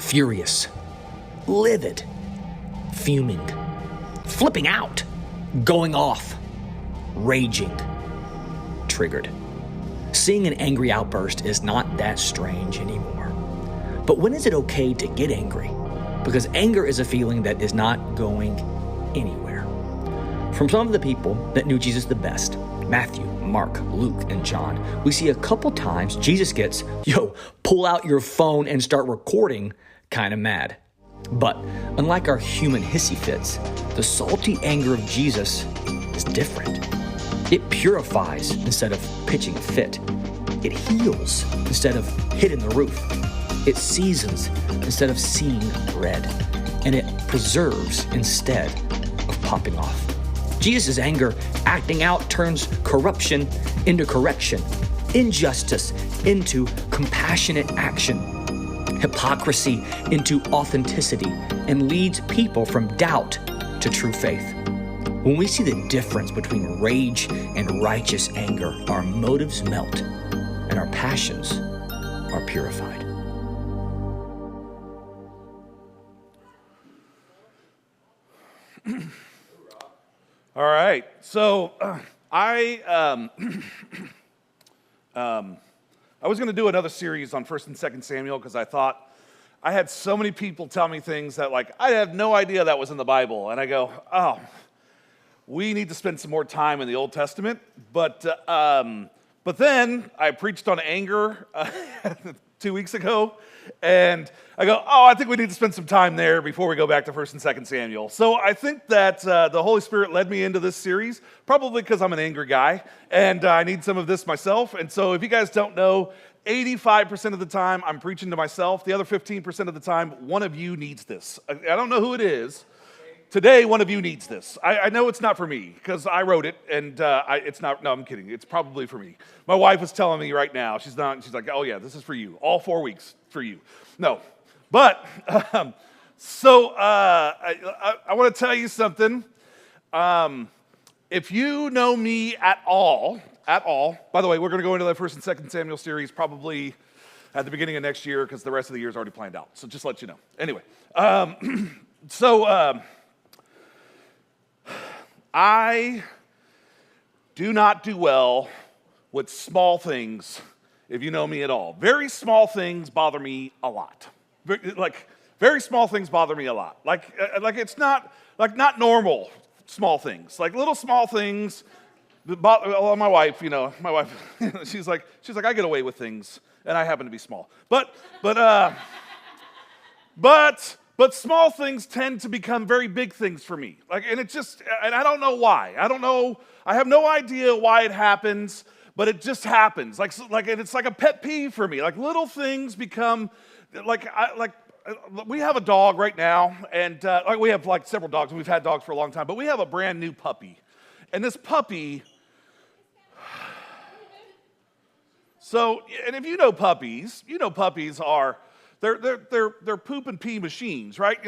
furious, livid, fuming, flipping out, going off, raging, triggered. Seeing an angry outburst is not that strange anymore. But when is it okay to get angry? Because anger is a feeling that is not going anywhere. From some of the people that knew Jesus the best, Matthew, Mark, Luke, and John, we see a couple times Jesus gets, pull out your phone and start recording kind of mad. But unlike our human hissy fits, the salty anger of Jesus is different. It purifies instead of pitching a fit. It heals instead of hitting the roof. It seasons instead of seeing red. And it preserves instead of popping off. Jesus' anger acting out turns corruption into correction, injustice into compassionate action, hypocrisy into authenticity, and leads people from doubt to true faith. When we see the difference between rage and righteous anger, our motives melt and our passions are purified. All right, so I was going to do another series on 1st and 2nd Samuel because I thought I had so many people tell me things that I had no idea that was in the Bible, and I go, oh, we need to spend some more time in the Old Testament, but then I preached on anger 2 weeks ago, and I go, I think we need to spend some time there before we go back to 1st and 2nd Samuel. So I think that the Holy Spirit led me into this series, probably because I'm an angry guy, and I need some of this myself. And so if you guys don't know, 85% of the time I'm preaching to myself. The other 15% of the time, one of you needs this. I don't know who it is. Today, one of you needs this. I know it's not for me, because I wrote it, and it's not, no, I'm kidding. It's probably for me. My wife is telling me right now, she's like, oh yeah, this is for you. All 4 weeks for you. No. But, I want to tell you something. If you know me at all, by the way, we're going to go into the 1st and 2nd Samuel series probably at the beginning of next year, because the rest of the year is already planned out. So just to let you know. Anyway, I do not do well with small things, if you know me at all. Very small things bother me a lot. Very small things bother me a lot. It's not normal small things. Like little small things that bother, well, my wife, she's like, I get away with things, and I happen to be small. But small things tend to become very big things for me. And I don't know why. I have no idea why it happens, but it just happens. And it's like a pet peeve for me. Little things become, we have a dog right now, and we have several dogs, and we've had dogs for a long time, but we have a brand new puppy. And this puppy, and if you know puppies are, they're poop and pee machines, right?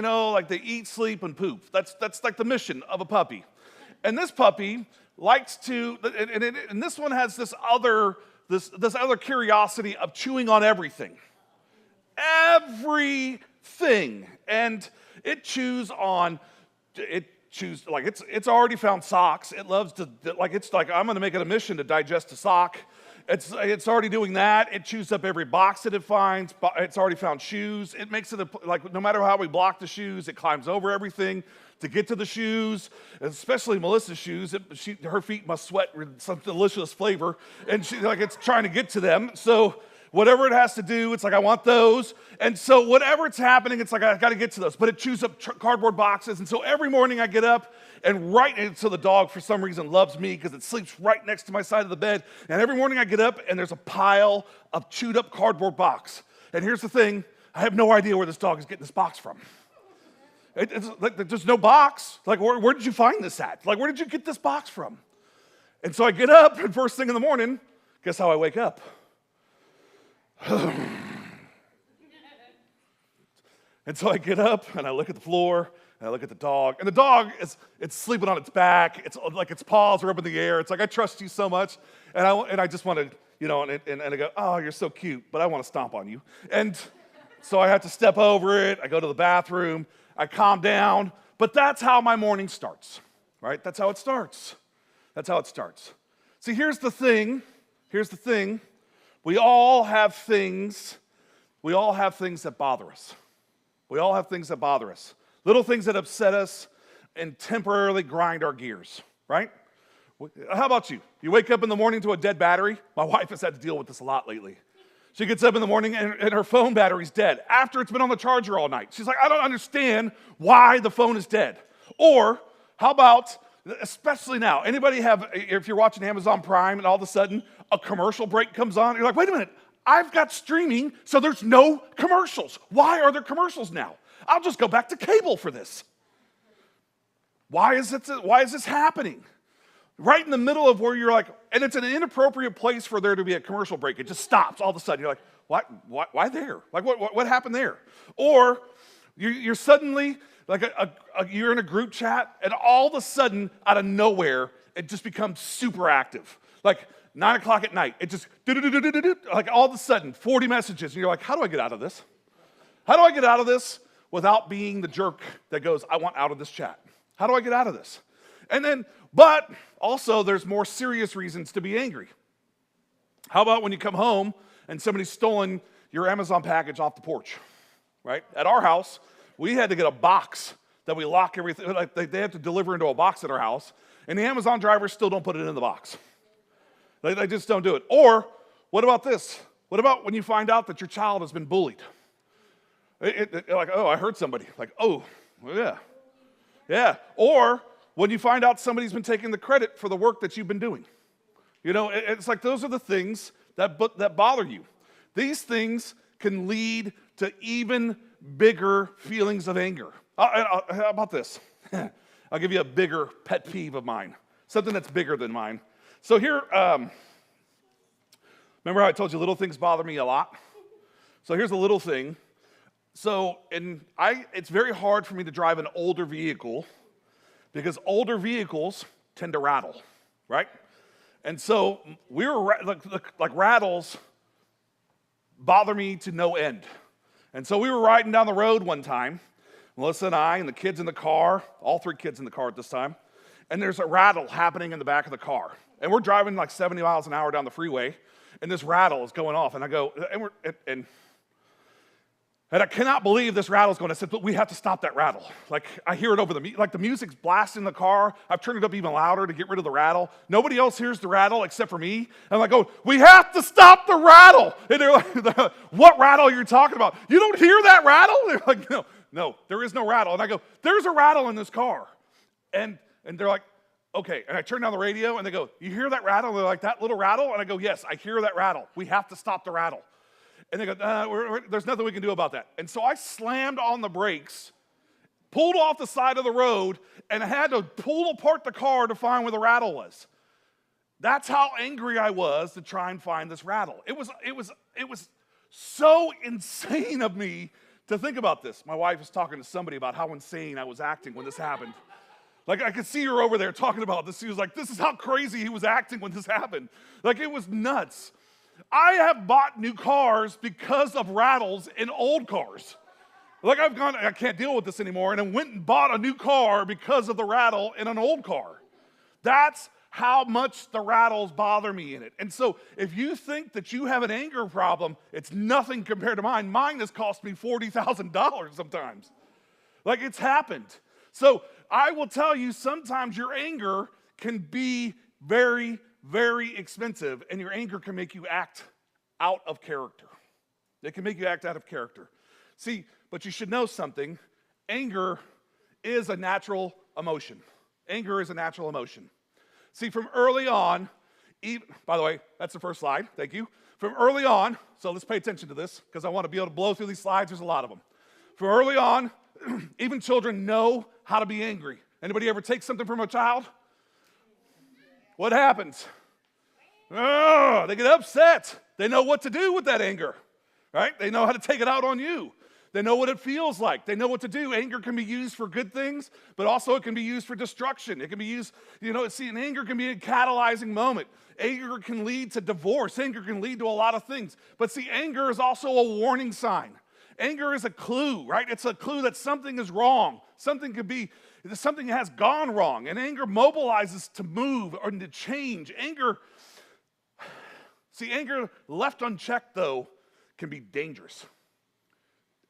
They eat, sleep, and poop. That's like the mission of a puppy. And this puppy likes to, and this one has this other curiosity of chewing on everything. Everything. And it chews, it's already found socks. It loves to, I'm going to make it a mission to digest a sock. It's already doing that. It chews up every box that it finds. It's already found shoes. It makes it no matter how we block the shoes, it climbs over everything to get to the shoes, especially Melissa's shoes. Her feet must sweat with some delicious flavor, and it's trying to get to them. So whatever it has to do, it's I want those. And so whatever it's happening, it's I got to get to those. But it chews up cardboard boxes. And so every morning I get up, and so the dog for some reason loves me because it sleeps right next to my side of the bed. And every morning I get up and there's a pile of chewed up cardboard box. And here's the thing, I have no idea where this dog is getting this box from. It's there's no box. Where did you find this at? Where did you get this box from? And so I get up, and first thing in the morning, guess how I wake up? And so I get up, and I look at the floor, and I look at the dog, and the dog it's sleeping on its back. It's its paws are up in the air. It's I trust you so much, and I just want to, and I go, oh, you're so cute, but I want to stomp on you. And So I have to step over it. I go to the bathroom. I calm down. But that's how my morning starts, right? That's how it starts. That's how it starts. See, here's the thing. Here's the thing. We all have things that bother us. We all have things that bother us. Little things that upset us and temporarily grind our gears, right? How about you? You wake up in the morning to a dead battery? My wife has had to deal with this a lot lately. She gets up in the morning and her phone battery's dead after it's been on the charger all night. She's like, I don't understand why the phone is dead. Or how about, especially now, anybody have, if you're watching Amazon Prime and all of a sudden a commercial break comes on, you're like, wait a minute, I've got streaming, so there's no commercials. Why are there commercials now? I'll just go back to cable for this. Why is this happening? Right in the middle of where you're like, and it's an inappropriate place for there to be a commercial break. It just stops all of a sudden. You're like, why there? Like, what happened there? Or you're suddenly, like, you're in a group chat, and all of a sudden, out of nowhere, it just becomes super active. Like, 9 o'clock at night, it just, like all of a sudden, 40 messages, and you're like, how do I get out of this? How do I get out of this without being the jerk that goes, I want out of this chat? How do I get out of this? And then, but also there's more serious reasons to be angry. How about when you come home and somebody's stolen your Amazon package off the porch, right? At our house, we had to get a box that we lock everything, like they have to deliver into a box at our house, and the Amazon drivers still don't put it in the box. They just don't do it. Or what about this? What about when you find out that your child has been bullied? Like, oh, I heard somebody. Like, oh, yeah. Yeah. Or when you find out somebody's been taking the credit for the work that you've been doing. You know, it's like those are the things that bother you. These things can lead to even bigger feelings of anger. How about this? I'll give you a bigger pet peeve of mine, something that's bigger than mine. So here, remember how I told you little things bother me a lot? So here's a little thing. So it's very hard for me to drive an older vehicle because older vehicles tend to rattle, right? And so we were like rattles bother me to no end. And so we were riding down the road one time, Melissa and I and the kids in the car, all 3 kids in the car at this time, and there's a rattle happening in the back of the car. And we're driving like 70 miles an hour down the freeway, and this rattle is going off. And I go, and I cannot believe this rattle's going. I said, but we have to stop that rattle. Like, I hear it over the music's blasting in the car. I've turned it up even louder to get rid of the rattle. Nobody else hears the rattle except for me. I'm like, oh, we have to stop the rattle. And they're like, what rattle are you talking about? You don't hear that rattle? They're like, no, there is no rattle. And I go, there's a rattle in this car. And they're like, okay. And I turn down the radio, and they go, you hear that rattle? And they're like, that little rattle? And I go, yes, I hear that rattle. We have to stop the rattle. And they go, there's nothing we can do about that. And so I slammed on the brakes, pulled off the side of the road, and I had to pull apart the car to find where the rattle was. That's how angry I was to try and find this rattle. It was so insane of me to think about this. My wife was talking to somebody about how insane I was acting when this happened. Like, I could see her over there talking about this. She was like, this is how crazy he was acting when this happened. Like, it was nuts. I have bought new cars because of rattles in old cars. Like, I can't deal with this anymore, and I went and bought a new car because of the rattle in an old car. That's how much the rattles bother me in it. And so if you think that you have an anger problem, it's nothing compared to mine. Mine has cost me $40,000 sometimes. Like, it's happened. So I will tell you, sometimes your anger can be very, very expensive, and your anger can make you act out of character. It can make you act out of character. See, but you should know something. Anger is a natural emotion. Anger is a natural emotion. See, from early on, by the way, that's the first slide. Thank you. From early on, so let's pay attention to this because I want to be able to blow through these slides. There's a lot of them. From early on, even children know how to be angry. Anybody ever take something from a child? What happens? Oh, they get upset. They know what to do with that anger, right? They know how to take it out on you. They know what it feels like. They know what to do. Anger can be used for good things, but also it can be used for destruction. It can be used, and anger can be a catalyzing moment. Anger can lead to divorce. Anger can lead to a lot of things. But see, anger is also a warning sign. Anger is a clue, right? It's a clue that something is wrong. Something has gone wrong. And anger mobilizes to move or to change. Anger left unchecked, though, can be dangerous.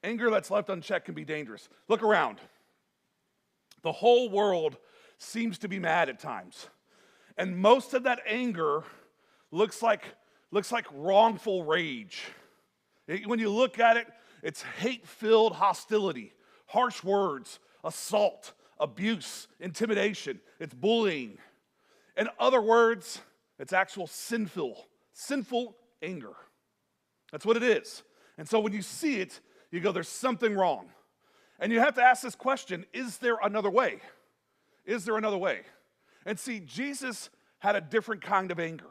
Anger that's left unchecked can be dangerous. Look around. The whole world seems to be mad at times. And most of that anger looks like wrongful rage. When you look at it, it's hate-filled hostility, harsh words, assault, abuse, intimidation. It's bullying. In other words, it's actual sinful anger. That's what it is. And so when you see it, you go, there's something wrong. And you have to ask this question, is there another way? Is there another way? And see, Jesus had a different kind of anger.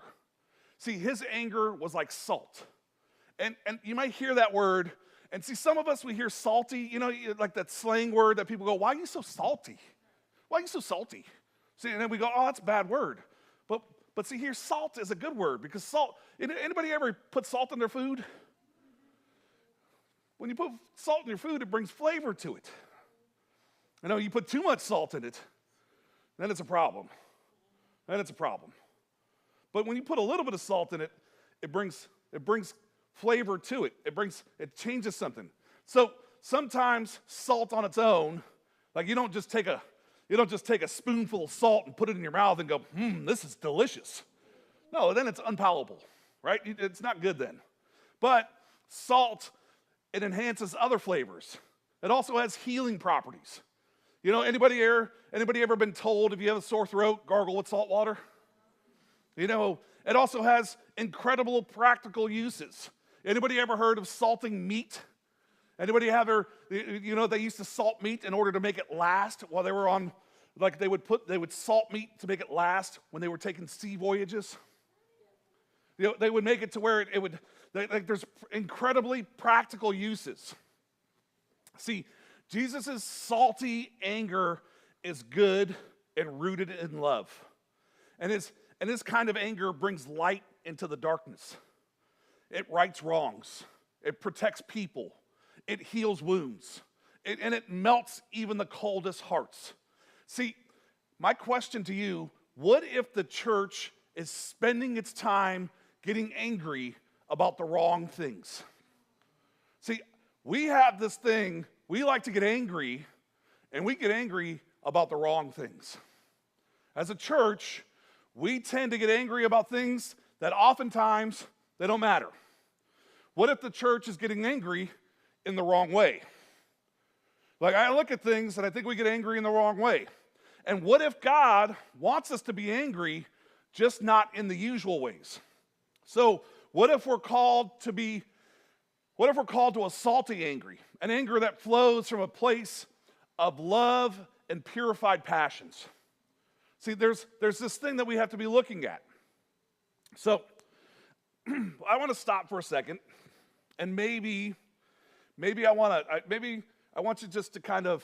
See, his anger was like salt. And you might hear that word, and see, some of us, we hear salty, like that slang word that people go, why are you so salty? Why are you so salty? See, and then we go, oh, that's a bad word. But see, here, salt is a good word, because salt, anybody ever put salt in their food? When you put salt in your food, it brings flavor to it. You put too much salt in it, then it's a problem. But when you put a little bit of salt in it, it brings flavor to it. It changes something. So sometimes salt on its own, like you don't just take a spoonful of salt and put it in your mouth and go, this is delicious. No, then it's unpalatable, right? It's not good then. But salt, it enhances other flavors. It also has healing properties. Anybody ever been told if you have a sore throat, gargle with salt water? It also has incredible practical uses. Anybody ever heard of salting meat? Anybody they used to salt meat in order to make it last while they were on, like they would salt meat to make it last when they were taking sea voyages? They would make it to where there's incredibly practical uses. See, Jesus' salty anger is good and rooted in love. And his kind of anger brings light into the darkness. It rights wrongs. It protects people. It heals wounds. And it melts even the coldest hearts. See, my question to you, what if the church is spending its time getting angry about the wrong things? See, we have this thing, we like to get angry, and we get angry about the wrong things. As a church, we tend to get angry about things that oftentimes they don't matter. What if the church is getting angry in the wrong way? Like, I look at things and I think we get angry in the wrong way. And what if God wants us to be angry, just not in the usual ways? So what if we're called to a salty angry, an anger that flows from a place of love and purified passions? See, there's this thing that we have to be looking at. So I want to stop for a second, and maybe I want you just to kind of,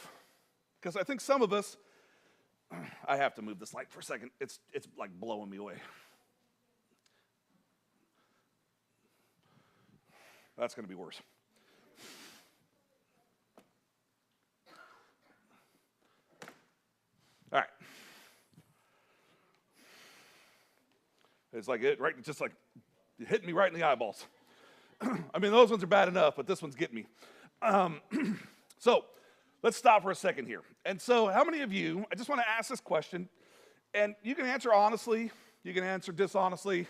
because I think some of us, I have to move this light for a second. It's like blowing me away. That's going to be worse. All right. It's like it, right? Just like it hit me right in the eyeballs. I mean, those ones are bad enough, but this one's getting me. So let's stop for a second here. And so how many of you, I just want to ask this question, and you can answer honestly, you can answer dishonestly,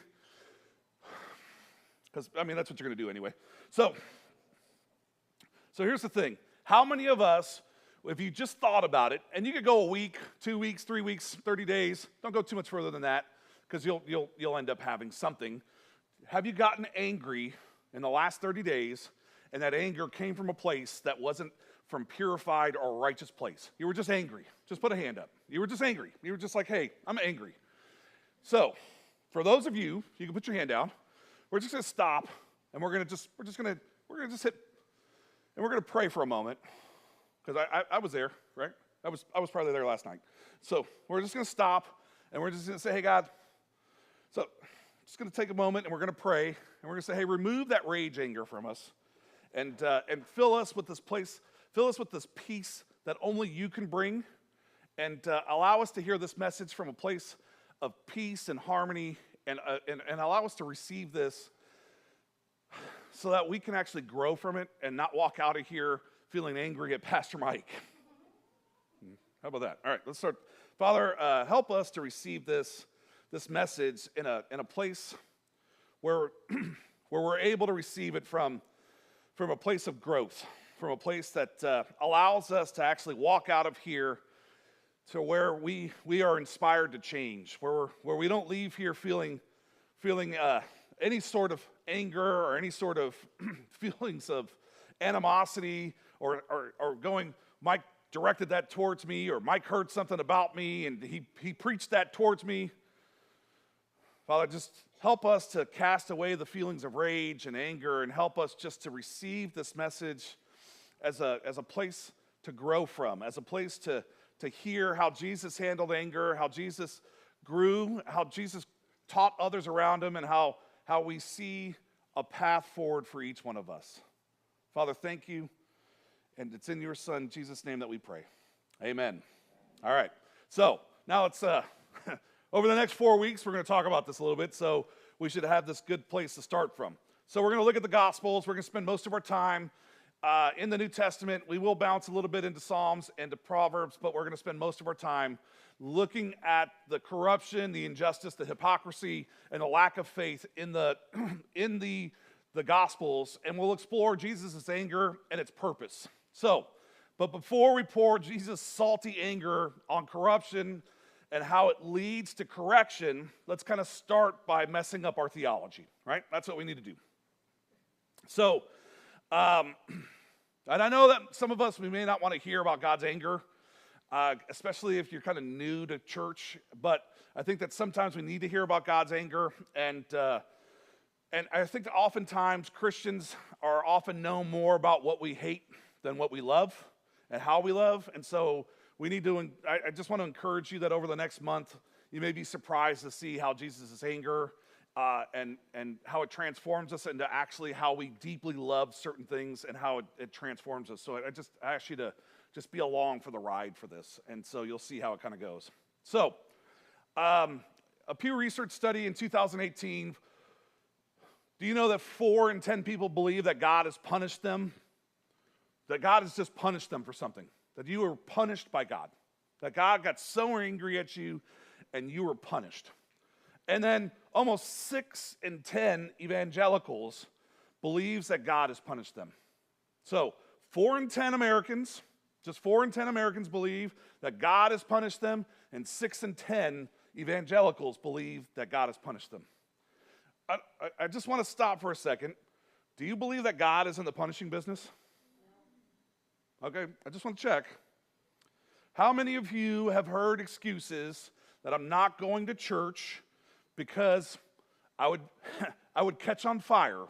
because, I mean, that's what you're going to do anyway. So here's the thing. How many of us, if you just thought about it, and you could go a week, 2 weeks, 3 weeks, 30 days, don't go too much further than that, because you'll end up having something. Have you gotten angry in the last 30 days, and that anger came from a place that wasn't from purified or righteous place? You were just angry. Just put a hand up. You were just angry. You were just like, hey, I'm angry. So, for those of you, you can put your hand down. We're just going to stop, and we're going to just hit, and we're going to pray for a moment, because I was there, right? I was probably there last night. So we're just going to stop, and we're just going to say, hey, God. So just going to take a moment, and we're going to pray, and we're going to say, hey, remove that rage anger from us, and fill us with this peace that only you can bring, and allow us to hear this message from a place of peace and harmony, and allow us to receive this so that we can actually grow from it and not walk out of here feeling angry at Pastor Mike. How about that? All right, let's start. Father, help us to receive this message in a place where we're able to receive it from a place of growth, from a place that allows us to actually walk out of here to where we are inspired to change, where we don't leave here feeling any sort of anger or any sort of feelings of animosity or going, Mike directed that towards me, or Mike heard something about me and he preached that towards me. Father, just help us to cast away the feelings of rage and anger, and help us just to receive this message as a place to grow from, as a place to hear how Jesus handled anger, how Jesus grew, how Jesus taught others around him, and how we see a path forward for each one of us. Father, thank you, and it's in your Son, Jesus' name, that we pray. Amen. All right, so now it's over the next 4 weeks, we're going to talk about this a little bit, so we should have this good place to start from. So we're going to look at the Gospels. We're going to spend most of our time in the New Testament. We will bounce a little bit into Psalms and to Proverbs, but we're going to spend most of our time looking at the corruption, the injustice, the hypocrisy, and the lack of faith in the Gospels, and we'll explore Jesus' anger and its purpose. So, but before we pour Jesus' salty anger on corruption and how it leads to correction, let's kind of start by messing up our theology, right? That's what we need to do. So, and I know that some of us, we may not want to hear about God's anger, especially if you're kind of new to church, but I think that sometimes we need to hear about God's anger, and I think that oftentimes Christians are often know more about what we hate than what we love and how we love, and so we need to, I just want to encourage you that over the next month, you may be surprised to see how Jesus' anger and how it transforms us into actually how we deeply love certain things and how it transforms us. So I ask you to just be along for the ride for this, and so you'll see how it kind of goes. So, a Pew Research study in 2018, do you know that 4 in 10 people believe that God has punished them? That God has just punished them for something. That you were punished by God. That God got so angry at you and you were punished. And then almost 6 in 10 evangelicals believes that God has punished them. So 4 in 10 Americans, just 4 in 10 Americans believe that God has punished them, and 6 in 10 evangelicals believe that God has punished them. I just want to stop for a second. Do you believe that God is in the punishing business? Okay, I just want to check. How many of you have heard excuses that I'm not going to church because I would catch on fire,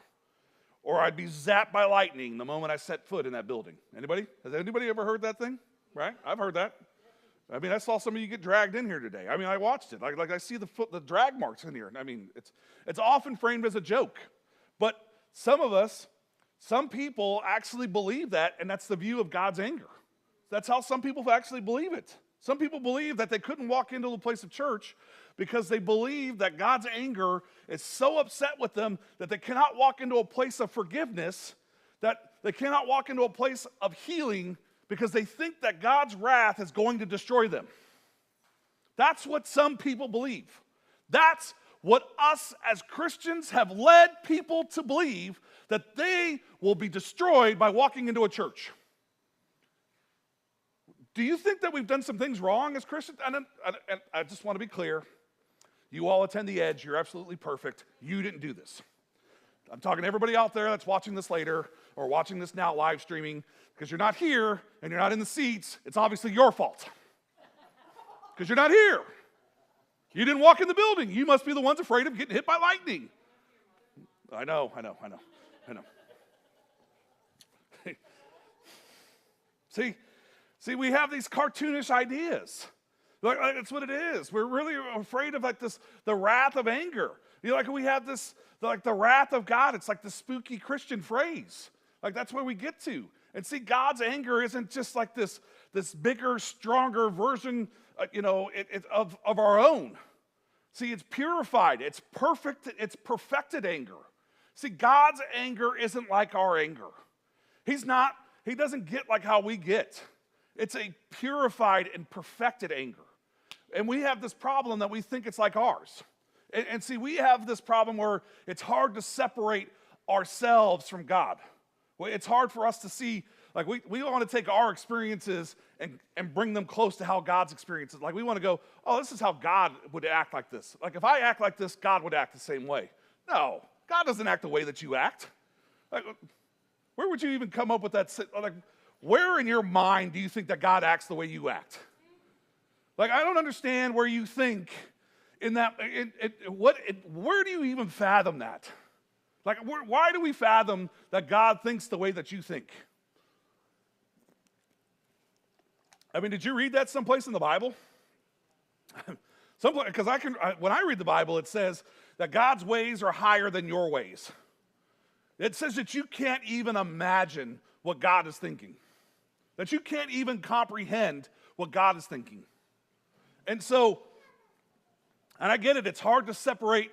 or I'd be zapped by lightning the moment I set foot in that building? Anybody? Has anybody ever heard that thing? Right? I've heard that. I mean, I saw some of you get dragged in here today. I mean, I watched it. Like I see the drag marks in here. I mean, it's often framed as a joke. But some people actually believe that, and that's the view of God's anger. That's how some people actually believe it. Some people believe that they couldn't walk into the place of church because they believe that God's anger is so upset with them that they cannot walk into a place of forgiveness, that they cannot walk into a place of healing because they think that God's wrath is going to destroy them. That's what some people believe. That's what us as Christians have led people to believe, that they will be destroyed by walking into a church. Do you think that we've done some things wrong as Christians? And I just want to be clear. You all attend the Edge. You're absolutely perfect. You didn't do this. I'm talking to everybody out there that's watching this later or watching this now live streaming, because you're not here and you're not in the seats. It's obviously your fault because you're not here. You didn't walk in the building. You must be the ones afraid of getting hit by lightning. I know. See, we have these cartoonish ideas. Like, that's what it is. We're really afraid of the wrath of anger. We have this, the wrath of God. It's like the spooky Christian phrase. Like that's where we get to. And see, God's anger isn't just like this bigger, stronger version, of our own. See, it's purified, it's perfect, it's perfected anger. See, God's anger isn't like our anger. He doesn't get like how we get. It's a purified and perfected anger. And we have this problem that we think it's like ours. And see, we have this problem where it's hard to separate ourselves from God. It's hard for us to see, like we want to take our experiences and bring them close to how God's experiences. Like we want to go, oh, this is how God would act like this. Like if I act like this, God would act the same way. No, God doesn't act the way that you act. Like, where would you even come up with that? Like, where in your mind do you think that God acts the way you act? Like, I don't understand where you think in that, where do you even fathom that? Like, why do we fathom that God thinks the way that you think? I mean, did you read that someplace in the Bible? Because when I read the Bible, it says that God's ways are higher than your ways. It says that you can't even imagine what God is thinking, that you can't even comprehend what God is thinking. And so, and I get it, it's hard to separate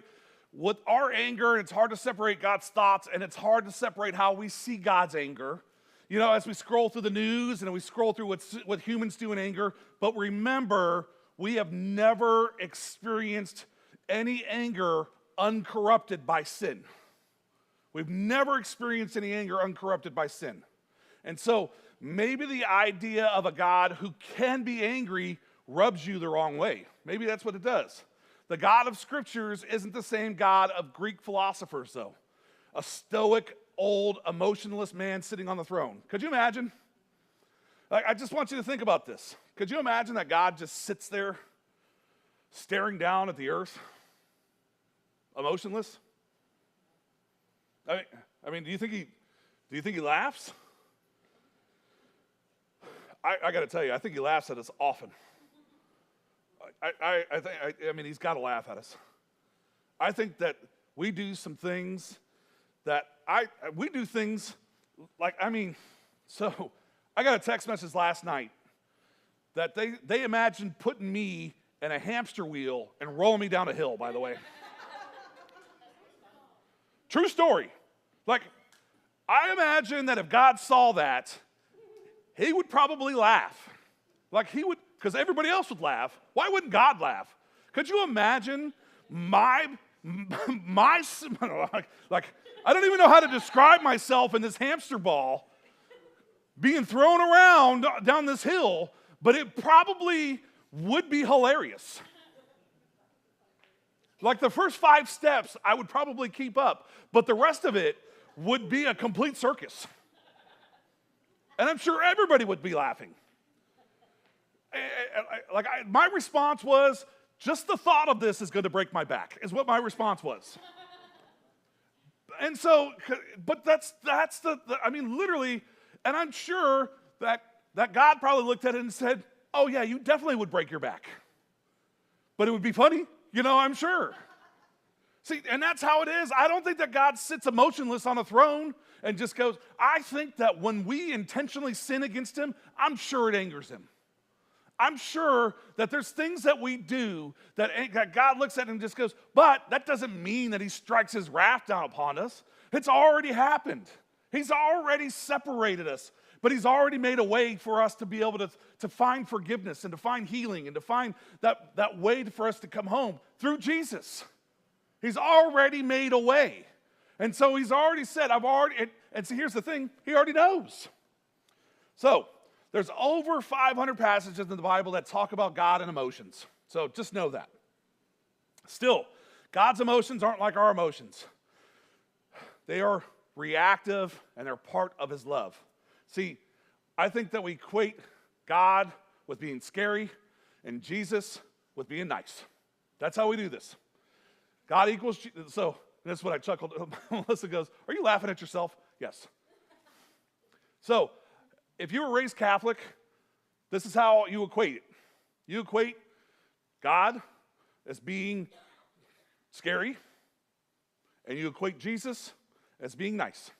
with our anger, and it's hard to separate God's thoughts, and it's hard to separate how we see God's anger. You know, as we scroll through the news and we scroll through what humans do in anger, but remember, we have never experienced any anger uncorrupted by sin. We've never experienced any anger uncorrupted by sin. And so maybe the idea of a God who can be angry rubs you the wrong way. Maybe that's what it does. The God of Scriptures isn't the same God of Greek philosophers, though. A stoic, old, emotionless man sitting on the throne. Could you imagine? I just want you to think about this. Could you imagine that God just sits there staring down at the earth, emotionless? I mean, do you think he laughs? I got to tell you, I think he laughs at us often. I mean, he's got to laugh at us. I think that we do some things we do things like, so I got a text message last night that they imagined putting me in a hamster wheel and rolling me down a hill, by the way. True story. Like, I imagine that if God saw that, he would probably laugh. Like he would, because everybody else would laugh. Why wouldn't God laugh? Could you imagine my like, I don't even know how to describe myself in this hamster ball being thrown around down this hill, but it probably would be hilarious. Like the first 5 steps, I would probably keep up, but the rest of it would be a complete circus. And I'm sure everybody would be laughing. My response was, just the thought of this is going to break my back, is what my response was. And so, but that's literally, and I'm sure that God probably looked at it and said, oh yeah, you definitely would break your back. But it would be funny, I'm sure. See, and that's how it is. I don't think that God sits emotionless on a throne and just goes, I think that when we intentionally sin against him, I'm sure it angers him. I'm sure that there's things that we do that God looks at and just goes, but that doesn't mean that he strikes his wrath down upon us. It's already happened. He's already separated us, but he's already made a way for us to be able to find forgiveness and to find healing and to find that way for us to come home through Jesus. He's already made a way. And so he's already said, and so here's the thing, he already knows. So, there's over 500 passages in the Bible that talk about God and emotions. So just know that. Still, God's emotions aren't like our emotions. They are reactive and they're part of his love. See, I think that we equate God with being scary and Jesus with being nice. That's how we do this. God equals, so that's what I chuckled. Melissa goes, are you laughing at yourself? Yes. So, if you were raised Catholic, this is how you equate it. You equate God as being scary, and you equate Jesus as being nice.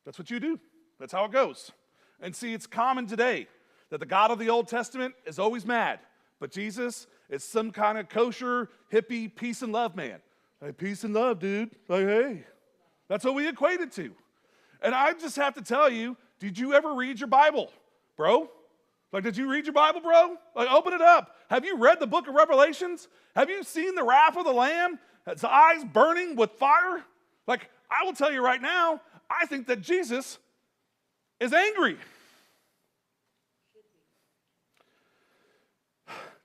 That's what you do. That's how it goes. And see, it's common today that the God of the Old Testament is always mad, but Jesus is some kind of kosher, hippie, peace and love man. Hey, peace and love, dude. Like, hey. That's what we equate it to. And I just have to tell you, did you ever read your Bible, bro? Like, did you read your Bible, bro? Like, open it up. Have you read the book of Revelations? Have you seen the wrath of the Lamb? His eyes burning with fire? Like, I will tell you right now, I think that Jesus is angry.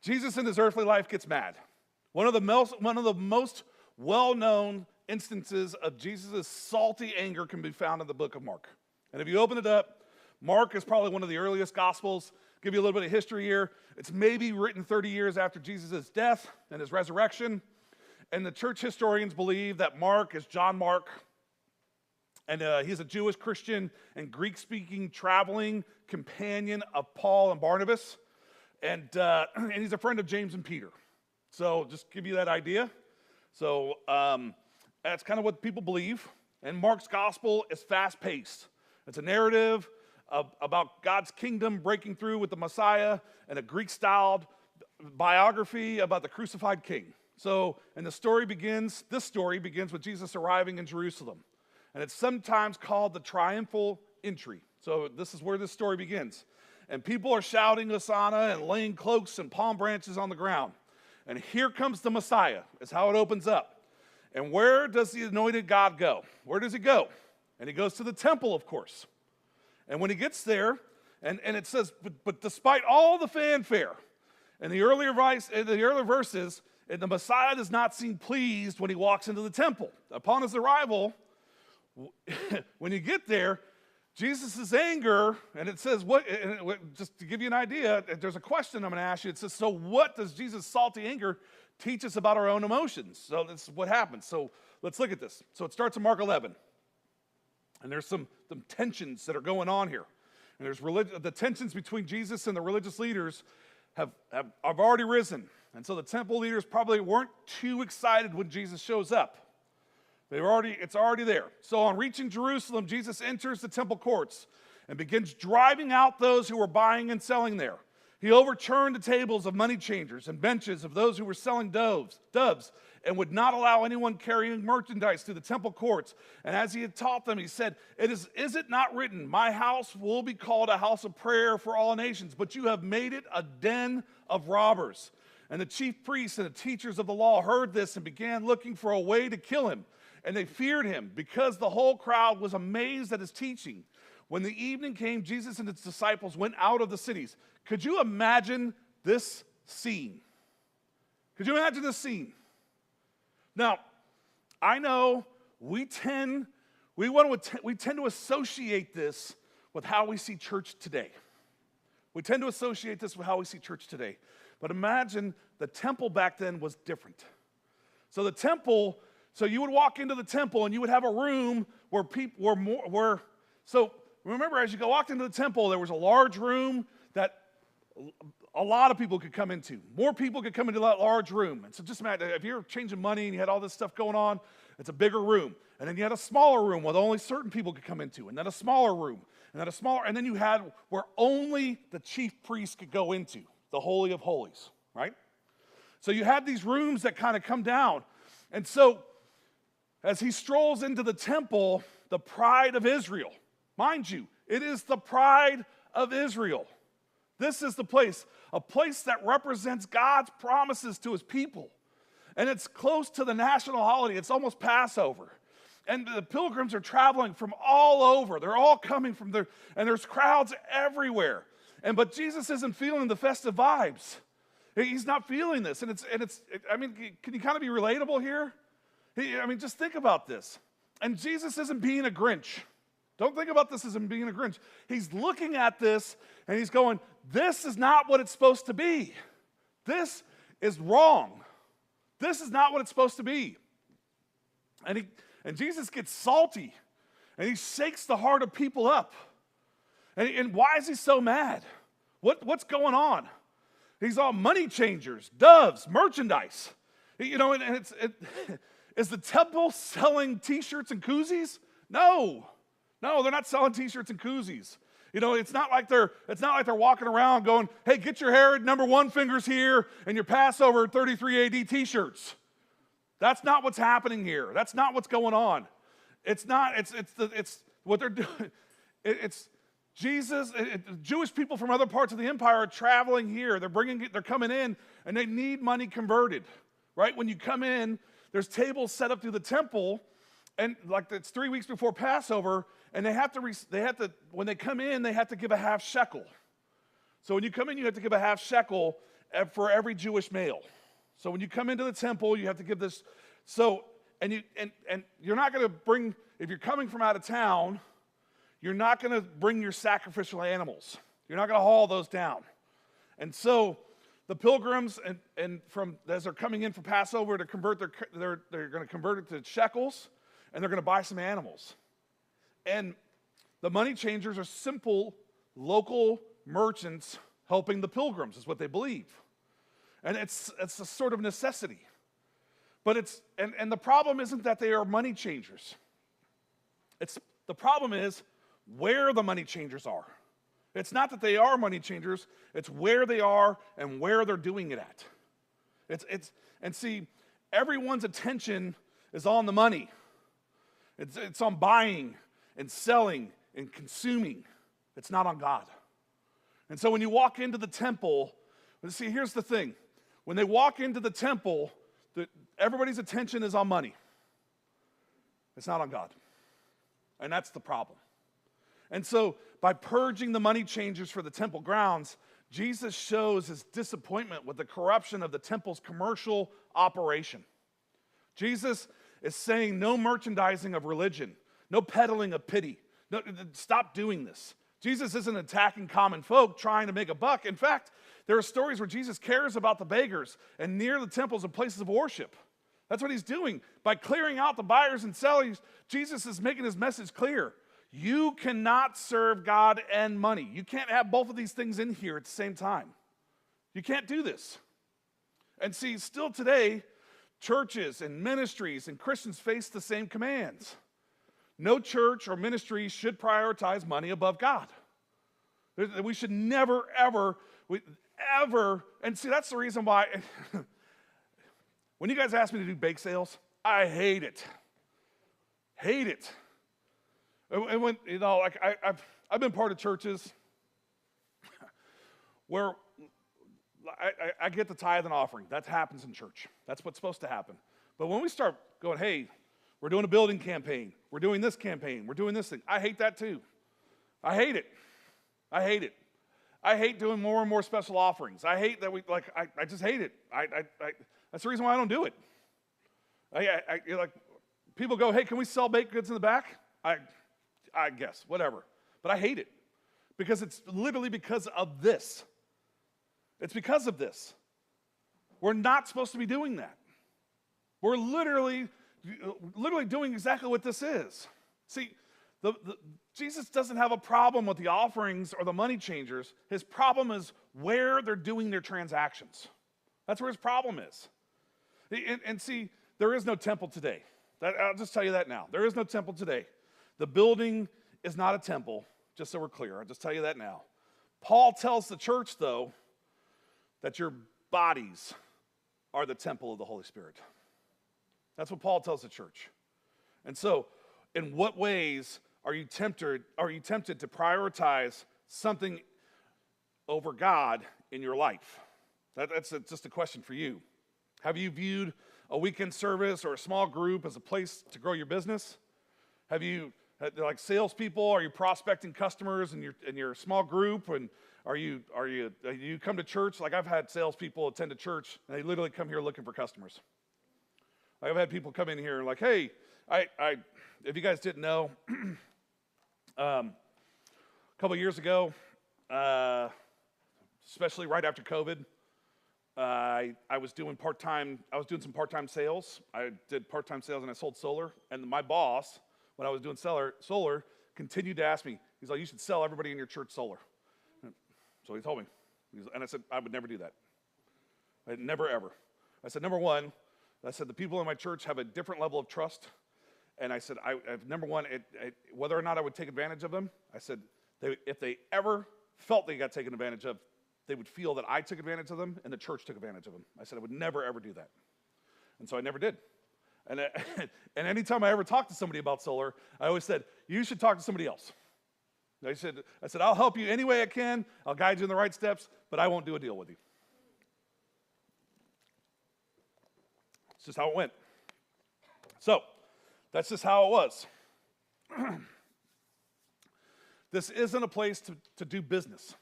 Jesus in his earthly life gets mad. One of the most well-known instances of Jesus' salty anger can be found in the book of Mark. And if you open it up, Mark is probably one of the earliest gospels. Give you a little bit of history here. It's maybe written 30 years after Jesus' death and his resurrection. And the church historians believe that Mark is John Mark. And he's a Jewish Christian and Greek-speaking traveling companion of Paul and Barnabas. And he's a friend of James and Peter. So just give you that idea. So that's kind of what people believe. And Mark's gospel is fast-paced. It's a narrative about God's kingdom breaking through with the Messiah and a Greek-styled biography about the crucified king. So, and this story begins with Jesus arriving in Jerusalem. And it's sometimes called the triumphal entry. So this is where this story begins. And people are shouting Hosanna and laying cloaks and palm branches on the ground. And here comes the Messiah, is how it opens up. And where does the anointed God go? Where does he go? And he goes to the temple, of course. And when he gets there, and it says, but despite all the fanfare, in the earlier verses, the Messiah does not seem pleased when he walks into the temple. Upon his arrival, when you get there, Jesus' anger, and it says, just to give you an idea, there's a question I'm going to ask you. It says, so what does Jesus' salty anger teach us about our own emotions? So that's what happens. So let's look at this. So it starts in Mark 11. And there's some tensions that are going on here. And there's the tensions between Jesus and the religious leaders have already risen. And so the temple leaders probably weren't too excited when Jesus shows up. It's already there. So on reaching Jerusalem, Jesus enters the temple courts and begins driving out those who were buying and selling there. He overturned the tables of money changers and benches of those who were selling doves, and would not allow anyone carrying merchandise through the temple courts. And as he had taught them, he said, is it not written, my house will be called a house of prayer for all nations, but you have made it a den of robbers. And the chief priests and the teachers of the law heard this and began looking for a way to kill him. And they feared him because the whole crowd was amazed at his teaching. When the evening came, Jesus and his disciples went out of the cities. Could you imagine this scene? Could you imagine this scene? Now, I know we tend to associate this with how we see church today. We tend to associate this with how we see church today. But imagine the temple back then was different. So the temple, so you would walk into the temple and you would have a room where people were so remember, as you walked into the temple, there was a large room that a lot of people could come into. More people could come into that large room. And so just imagine, if you're changing money and you had all this stuff going on, it's a bigger room. And then you had a smaller room where only certain people could come into, and then a smaller room, and then you had where only the chief priest could go into, the Holy of Holies, right? So you had these rooms that kind of come down. And so as he strolls into the temple, the pride of Israel, mind you, it is the pride of Israel. This is the place, a place that represents God's promises to his people. And it's close to the national holiday. It's almost Passover. And the pilgrims are traveling from all over. They're all coming from there, and there's crowds everywhere. But Jesus isn't feeling the festive vibes. He's not feeling this. And can you kind of be relatable here? Just think about this. And Jesus isn't being a Grinch. Don't think about this as him being a Grinch. He's looking at this and he's going, this is not what it's supposed to be. This is wrong. This is not what it's supposed to be. And Jesus gets salty and he shakes the heart of people up. And why is he so mad? What's going on? He's all money changers, doves, merchandise. Is the temple selling t-shirts and koozies? No. No, they're not selling t-shirts and koozies. It's not like they're walking around going, hey, get your Herod #1 fingers here and your Passover 33 AD t-shirts. That's not what's happening here. That's not what's going on. It's not, it's what they're doing. It's Jesus, Jewish people from other parts of the empire are traveling here. They're coming in and they need money converted, right? When you come in, there's tables set up through the temple, and like it's 3 weeks before Passover, and when they come in, they have to give a half shekel. So when you come in, you have to give a half shekel for every Jewish male. So when you come into the temple, you have to give this. So, and you're not going to bring, if you're coming from out of town, you're not going to bring your sacrificial animals. You're not going to haul those down. And so the pilgrims, and from as they're coming in for Passover to convert they're going to convert it to shekels, and they're going to buy some animals. And the money changers are simple local merchants helping the pilgrims, is what they believe. And it's a sort of necessity. But and the problem isn't that they are money changers. The problem is where the money changers are. It's not that they are money changers, it's where they are and where they're doing it at. And see, everyone's attention is on the money. It's on buying and selling and consuming. It's not on God. And so when you walk into the temple, see, here's the thing. When they walk into the temple, everybody's attention is on money. It's not on God. And that's the problem. And so by purging the money changers for the temple grounds, Jesus shows his disappointment with the corruption of the temple's commercial operation. Jesus is saying no merchandising of religion, no peddling of pity. No, stop doing this. Jesus isn't attacking common folk trying to make a buck. In fact, there are stories where Jesus cares about the beggars and near the temples and places of worship. That's what he's doing. By clearing out the buyers and sellers, Jesus is making his message clear. You cannot serve God and money. You can't have both of these things in here at the same time. You can't do this. And see, still today, churches and ministries and Christians face the same commands. No church or ministry should prioritize money above God. We should never, ever, and see, that's the reason why, when you guys ask me to do bake sales, I hate it. Hate it. And when, I've been part of churches where I get the tithe and offering. That happens in church. That's what's supposed to happen. But when we start going, hey, we're doing a building campaign, we're doing this campaign, we're doing this thing, I hate that too. I hate it. I hate it. I hate doing more and more special offerings. I hate that I just hate it. That's the reason why I don't do it. People go, hey, can we sell baked goods in the back? I guess, whatever. But I hate it because it's literally because of this. It's because of this. We're not supposed to be doing that. We're literally doing exactly what this is. See, Jesus doesn't have a problem with the offerings or the money changers. His problem is where they're doing their transactions. That's where his problem is. And see, there is no temple today. I'll just tell you that now. There is no temple today. The building is not a temple, just so we're clear. I'll just tell you that now. Paul tells the church, though, that your bodies are the temple of the Holy Spirit. That's what Paul tells the church. And so, in what ways are you tempted to prioritize something over God in your life? That's just a question for you. Have you viewed a weekend service or a small group as a place to grow your business? Have you, like salespeople, are you prospecting customers in your small group? And you come to church? Like I've had salespeople attend a church and they literally come here looking for customers. I've had people come in here and like, hey, if you guys didn't know, a couple years ago, especially right after COVID, I was doing some part-time sales. I did part-time sales and I sold solar. And my boss, when I was doing solar, continued to ask me, he's like, you should sell everybody in your church solar. So he told me. And I said, I would never do that. Never, ever. I said, number one, I said, the people in my church have a different level of trust And I said, number one, whether or not I would take advantage of them, I said, if they ever felt they got taken advantage of, they would feel that I took advantage of them and the church took advantage of them. I said I would never, ever do that. And so I never did. And anytime I ever talked to somebody about solar, I always said, you should talk to somebody else. I said, I'll help you any way I can. I'll guide you in the right steps, but I won't do a deal with you. It's just how it went. So, that's just how it was. This isn't a place to do business.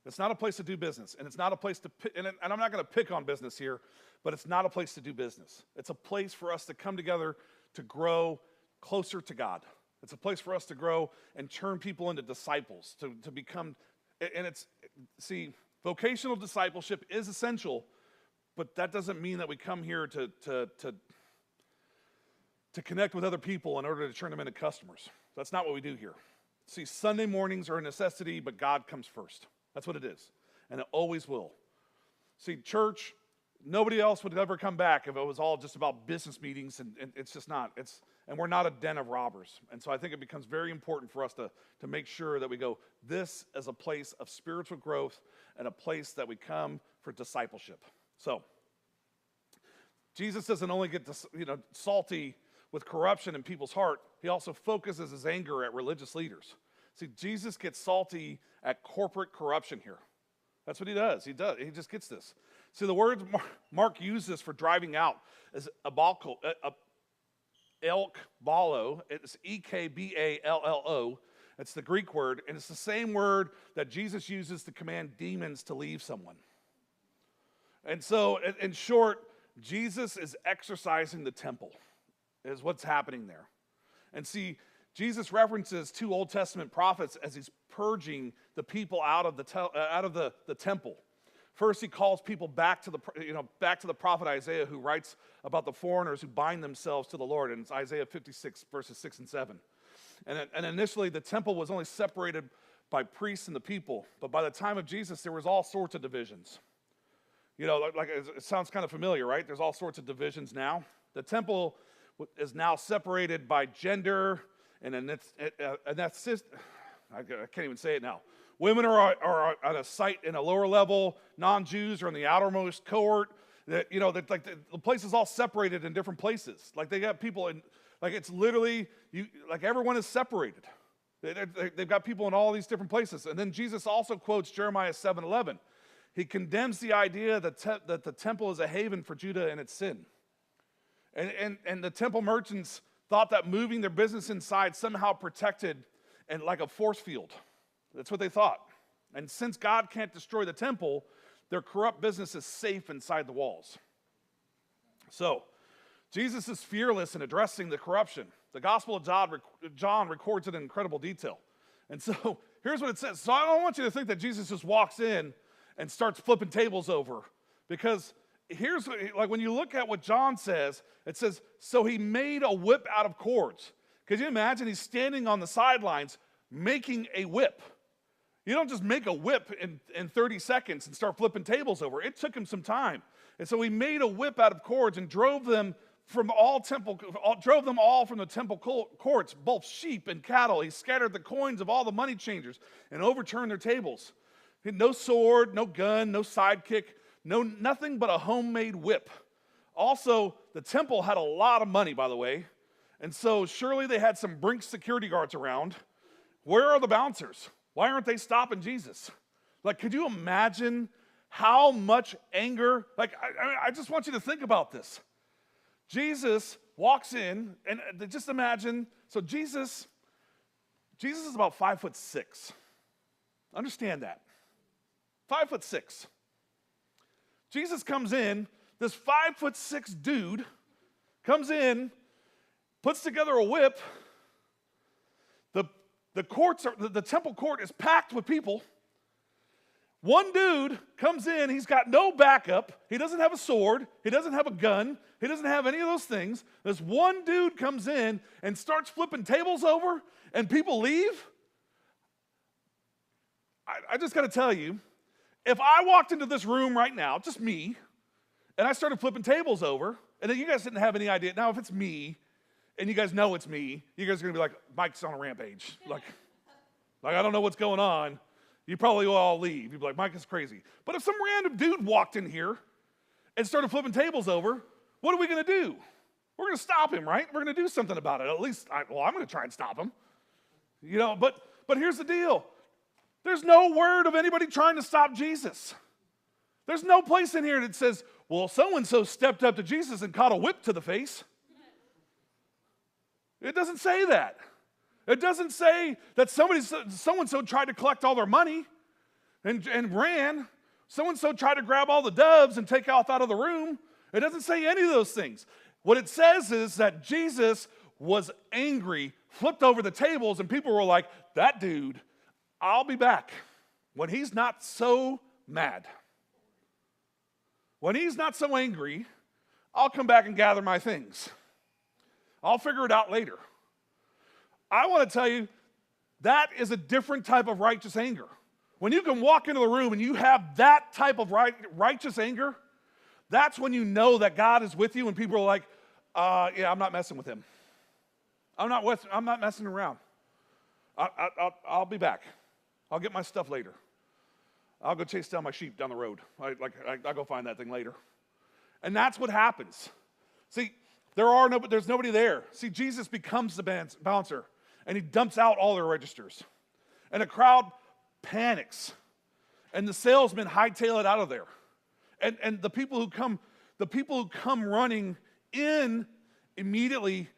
It's not a place to do business, and it's not a place to, and I'm not going to pick on business here, but it's not a place to do business. It's a place for us to come together to grow closer to God. It's a place for us to grow and turn people into disciples, to become, and see, vocational discipleship is essential, but that doesn't mean that we come here to connect with other people in order to turn them into customers. That's not what we do here. See, Sunday mornings are a necessity, but God comes first. That's what it is, and it always will. See, church, nobody else would ever come back if it was all just about business meetings, and it's just not. And we're not a den of robbers. And so I think it becomes very important for us to make sure that we go, this is a place of spiritual growth and a place that we come for discipleship. So, Jesus doesn't only get salty with corruption in people's heart, he also focuses his anger at religious leaders. See, Jesus gets salty at corporate corruption here. That's what he does. He just gets this. See, the word Mark uses for driving out is elkballo. It's E-K-B-A-L-L-O. It's the Greek word, and it's the same word that Jesus uses to command demons to leave someone. And so, in short, Jesus is exercising the temple, is what's happening there. And see, Jesus references 2 Old Testament prophets as he's purging the people out of the temple. First, he calls people back to the prophet Isaiah, who writes about the foreigners who bind themselves to the Lord, and it's Isaiah 56 verses 6 and 7. And initially, the temple was only separated by priests and the people, but by the time of Jesus, there was all sorts of divisions. Like it sounds kind of familiar, right? There's all sorts of divisions now. The temple is now separated by gender. And that's just, I can't even say it now. Women are at a site in a lower level. Non-Jews are in the outermost cohort. The place is all separated in different places. Like they got people in, like it's literally, everyone is separated. They've got people in all these different places. And then Jesus also quotes Jeremiah 7:11. He condemns the idea that the temple is a haven for Judah and its sin. And the temple merchants thought that moving their business inside somehow protected and like a force field. That's what they thought. And since God can't destroy the temple, their corrupt business is safe inside the walls. So, Jesus is fearless in addressing the corruption. The Gospel of John records it in incredible detail. And so, here's what it says. So I don't want you to think that Jesus just walks in and starts flipping tables over, because here's what, when you look at what John says, it says, so he made a whip out of cords. Could you imagine he's standing on the sidelines making a whip? You don't just make a whip in 30 seconds and start flipping tables over. It took him some time. And so he made a whip out of cords and drove them all from the temple courts, both sheep and cattle. He scattered the coins of all the money changers and overturned their tables. He had no sword, no gun, no sidekick, nothing but a homemade whip. Also, the temple had a lot of money, by the way, and so surely they had some Brink security guards around. Where are the bouncers? Why aren't they stopping Jesus? Could you imagine how much anger? I just want you to think about this. Jesus walks in, and just imagine, so Jesus is about 5'6". Understand that. 5'6". Jesus comes in, this 5'6" dude comes in, puts together a whip. The temple court is packed with people. One dude comes in, he's got no backup. He doesn't have a sword. He doesn't have a gun. He doesn't have any of those things. This one dude comes in and starts flipping tables over, and people leave. I just got to tell you, if I walked into this room right now, just me, and I started flipping tables over, and then you guys didn't have any idea. Now, if it's me, and you guys know it's me, you guys are going to be like, Mike's on a rampage. Like I don't know what's going on. You probably will all leave. You'd be like, Mike is crazy. But if some random dude walked in here and started flipping tables over, what are we going to do? We're going to stop him, right? We're going to do something about it. At least, I'm going to try and stop him. You know, but here's the deal. There's no word of anybody trying to stop Jesus. There's no place in here that says, well, so-and-so stepped up to Jesus and caught a whip to the face. It doesn't say that. It doesn't say that so-and-so tried to collect all their money and ran. So-and-so tried to grab all the doves and take off out of the room. It doesn't say any of those things. What it says is that Jesus was angry, flipped over the tables, and people were like, that dude, I'll be back when he's not so mad. When he's not so angry, I'll come back and gather my things. I'll figure it out later. I want to tell you, that is a different type of righteous anger. When you can walk into the room and you have that type of righteous anger, that's when you know that God is with you and people are like, yeah, I'm not messing with him. I'm not messing around. I'll be back. I'll get my stuff later. I'll go chase down my sheep down the road. I'll go find that thing later. And that's what happens. See, there's nobody there. See, Jesus becomes the bouncer, and he dumps out all their registers. And the crowd panics. And the salesmen hightail it out of there. And the people who come running in immediately,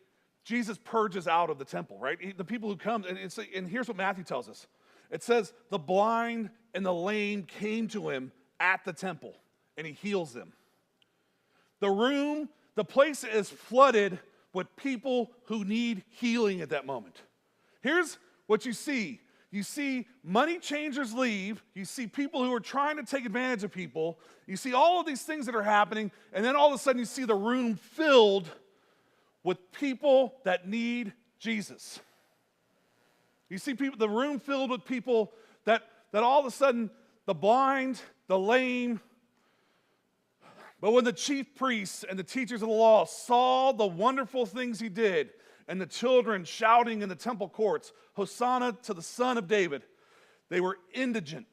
Jesus purges out of the temple, right? The people who come, and here's what Matthew tells us. It says, the blind and the lame came to him at the temple, and he heals them. The place is flooded with people who need healing at that moment. Here's what you see. You see money changers leave. You see people who are trying to take advantage of people. You see all of these things that are happening, and then all of a sudden you see the room filled with people that need Jesus. You see the room filled with people that all of a sudden, the blind, the lame. But when the chief priests and the teachers of the law saw the wonderful things he did, and the children shouting in the temple courts, Hosanna to the Son of David, they were indigent.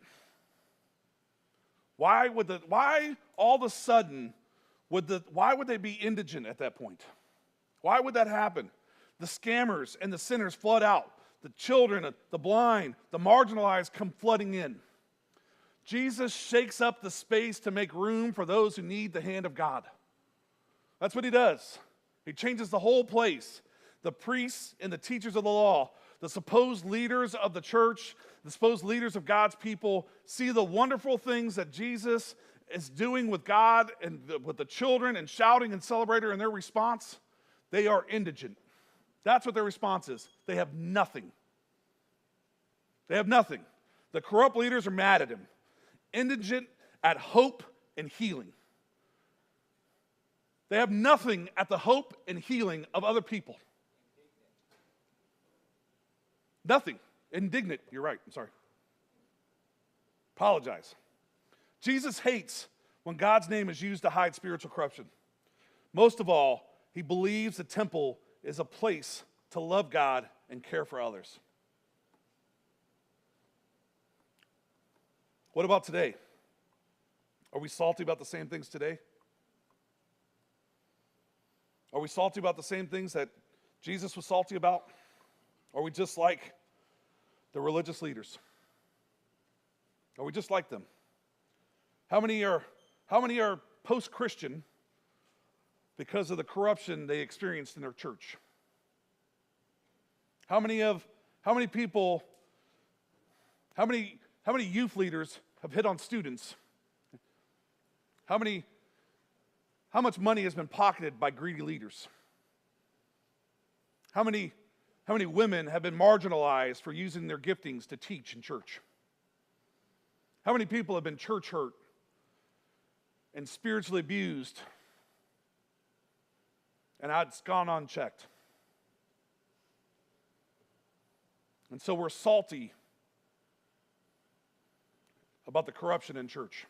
Why all of a sudden would they be indigent at that point? Why would that happen? The scammers and the sinners flood out. The children, the blind, the marginalized come flooding in. Jesus shakes up the space to make room for those who need the hand of God. That's what he does. He changes the whole place. The priests and the teachers of the law, the supposed leaders of the church, the supposed leaders of God's people, see the wonderful things that Jesus is doing with God and with the children and shouting and celebrating, and their response, they are indigent. That's what their response is. They have nothing. They have nothing. The corrupt leaders are mad at him. Indigent at hope and healing. They have nothing at the hope and healing of other people. Nothing. Indignant. You're right. I'm sorry. Apologize. Jesus hates when God's name is used to hide spiritual corruption. Most of all, he believes the temple is a place to love God and care for others. What about today? Are we salty about the same things today? Are we salty about the same things that Jesus was salty about? Are we just like the religious leaders? Are we just like them? How many are post-Christian because of the corruption they experienced in their church? How many youth leaders have hit on students? How much money has been pocketed by greedy leaders? How many women have been marginalized for using their giftings to teach in church? How many people have been church hurt and spiritually abused, and it's gone unchecked? And so we're salty about the corruption in church.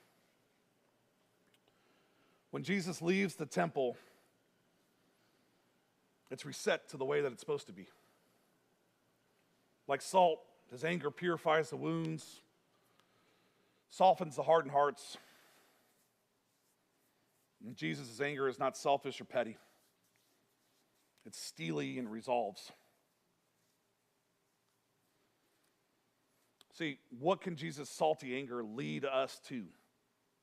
When Jesus leaves the temple, It's reset to the way that it's supposed to be. Like salt, his anger purifies the wounds, softens the hardened hearts. And Jesus' anger is not selfish or petty. It's steely and resolves. See, what can Jesus' salty anger lead us to?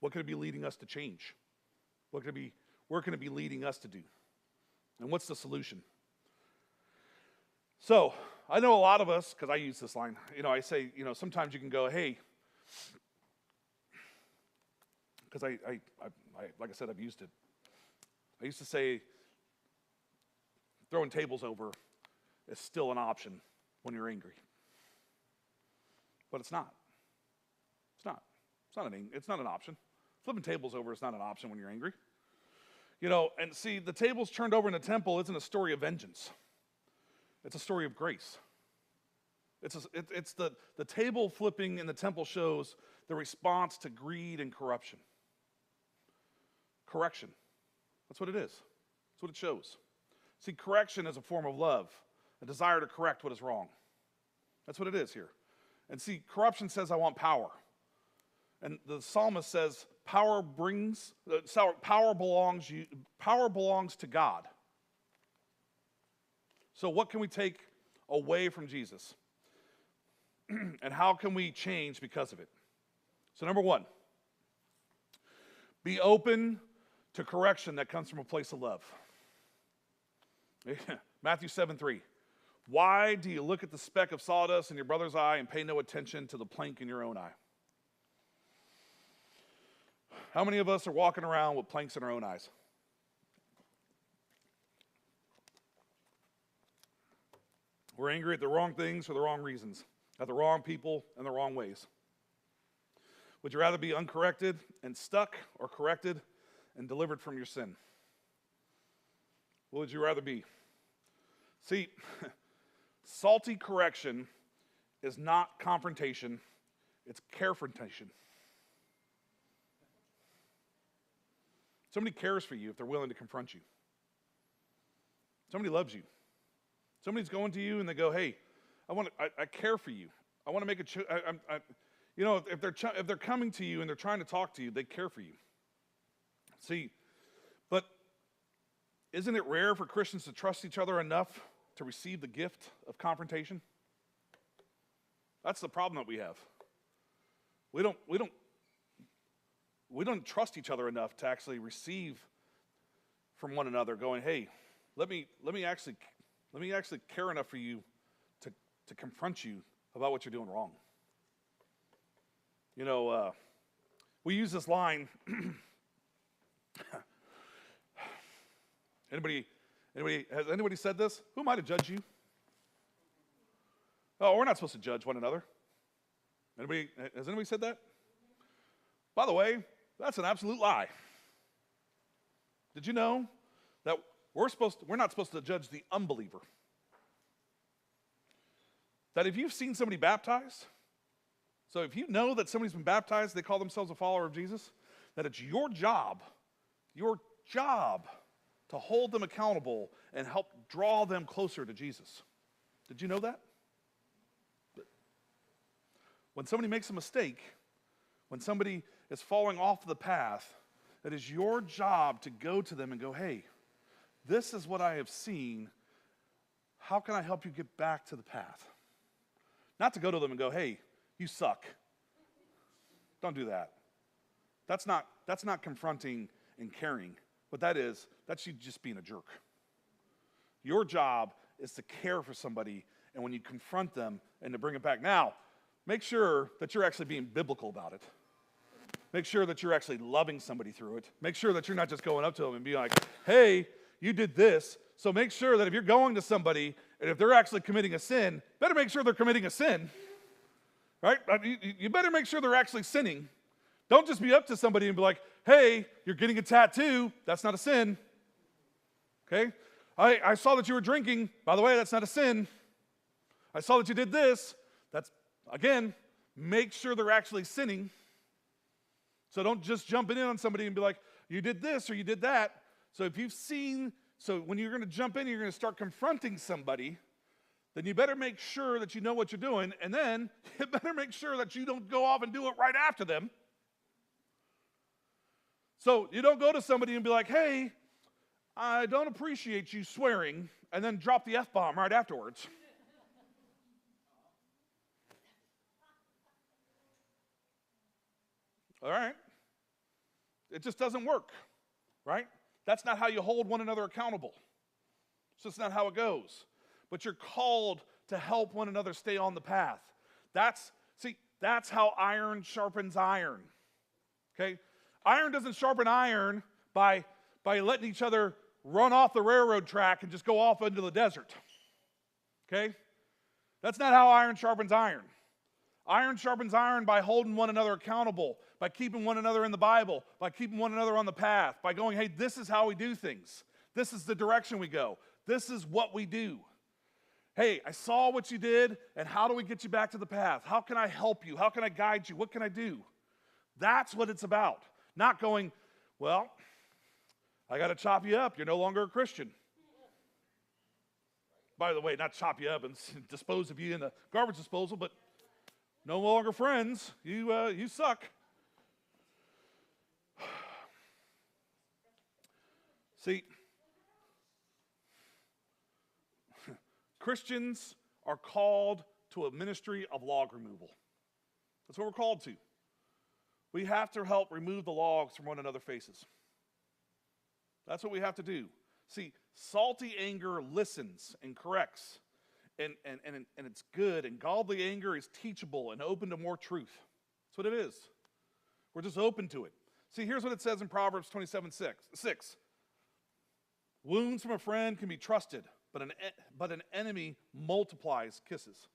What could it be leading us to change? Where can it be leading us to do? And what's the solution? So, I know a lot of us, because I use this line, I say, sometimes you can go, hey, because I like I said, I've used it. I used to say, throwing tables over is still an option when you're angry. But it's not. It's not. It's not an option. Flipping tables over is not an option when you're angry. And see, the tables turned over in the temple isn't a story of vengeance. It's a story of grace. It's the table flipping in the temple shows the response to greed and corruption. Correction. That's what it is. That's what it shows. See, correction is a form of love, a desire to correct what is wrong. That's what it is here. And see, corruption says, I want power. And the psalmist says, power belongs to God. So what can we take away from Jesus? And how can we change because of it? So number one, be open to correction that comes from a place of love. Matthew 7:3. Why do you look at the speck of sawdust in your brother's eye and pay no attention to the plank in your own eye? How many of us are walking around with planks in our own eyes? We're angry at the wrong things for the wrong reasons, at the wrong people and the wrong ways. Would you rather be uncorrected and stuck or corrected and delivered from your sin? What would you rather be? See, salty correction is not confrontation, it's carefrontation. Somebody cares for you if they're willing to confront you. Somebody loves you. Somebody's going to you and they go, hey, I care for you. I want to make if they're coming to you and they're trying to talk to you, they care for you. See, but isn't it rare for Christians to trust each other enough to receive the gift of confrontation? That's the problem that we have. We don't trust each other enough to actually receive from one another, going, hey, let me actually care enough for you to confront you about what you're doing wrong. We use this line. Has anybody said this? Who am I to judge you? Oh, we're not supposed to judge one another. Has anybody said that? By the way, that's an absolute lie. Did you know that we're not supposed to judge the unbeliever? That if you've seen somebody baptized, so if you know that somebody's been baptized, they call themselves a follower of Jesus, that it's your job to hold them accountable and help draw them closer to Jesus. Did you know that? When somebody makes a mistake, when somebody is falling off the path, it is your job to go to them and go, hey, this is what I have seen. How can I help you get back to the path? Not to go to them and go, hey, you suck. Don't do that. That's not confronting and caring. What that's you just being a jerk. Your job is to care for somebody, and when you confront them and to bring it back. Now, make sure that you're actually being biblical about it. Make sure that you're actually loving somebody through it. Make sure that you're not just going up to them and being like, hey, you did this. So make sure that if you're going to somebody and if they're actually committing a sin, better make sure they're committing a sin. Right? You better make sure they're actually sinning. Don't just be up to somebody and be like, hey, you're getting a tattoo. That's not a sin. Okay? I saw that you were drinking. By the way, that's not a sin. I saw that you did this. That's, again, make sure they're actually sinning. So don't just jump in on somebody and be like, you did this or you did that. So if you've seen So when you're going to jump in, you're going to start confronting somebody, then you better make sure that you know what you're doing, and then you better make sure that you don't go off and do it right after them. So you don't go to somebody and be like, hey, I don't appreciate you swearing, and then drop the F-bomb right afterwards. All right? It just doesn't work, right? That's not how you hold one another accountable. It's just not how it goes. But you're called to help one another stay on the path. That's how iron sharpens iron. Okay? Iron doesn't sharpen iron by letting each other run off the railroad track and just go off into the desert. Okay? That's not how iron sharpens iron. Iron sharpens iron by holding one another accountable, by keeping one another in the Bible, by keeping one another on the path, by going, hey, this is how we do things. This is the direction we go. This is what we do. Hey, I saw what you did, and how do we get you back to the path? How can I help you? How can I guide you? What can I do? That's what it's about. Not going, well, I got to chop you up. You're no longer a Christian. By the way, not chop you up and dispose of you in the garbage disposal, but no longer friends. You suck. See, Christians are called to a ministry of log removal. That's what we're called to. We have to help remove the logs from one another's faces. That's what we have to do. See, salty anger listens and corrects, and it's good, and godly anger is teachable and open to more truth. That's what it is. We're just open to it. See, here's what it says in Proverbs 27:6. Wounds from a friend can be trusted, but an enemy multiplies kisses.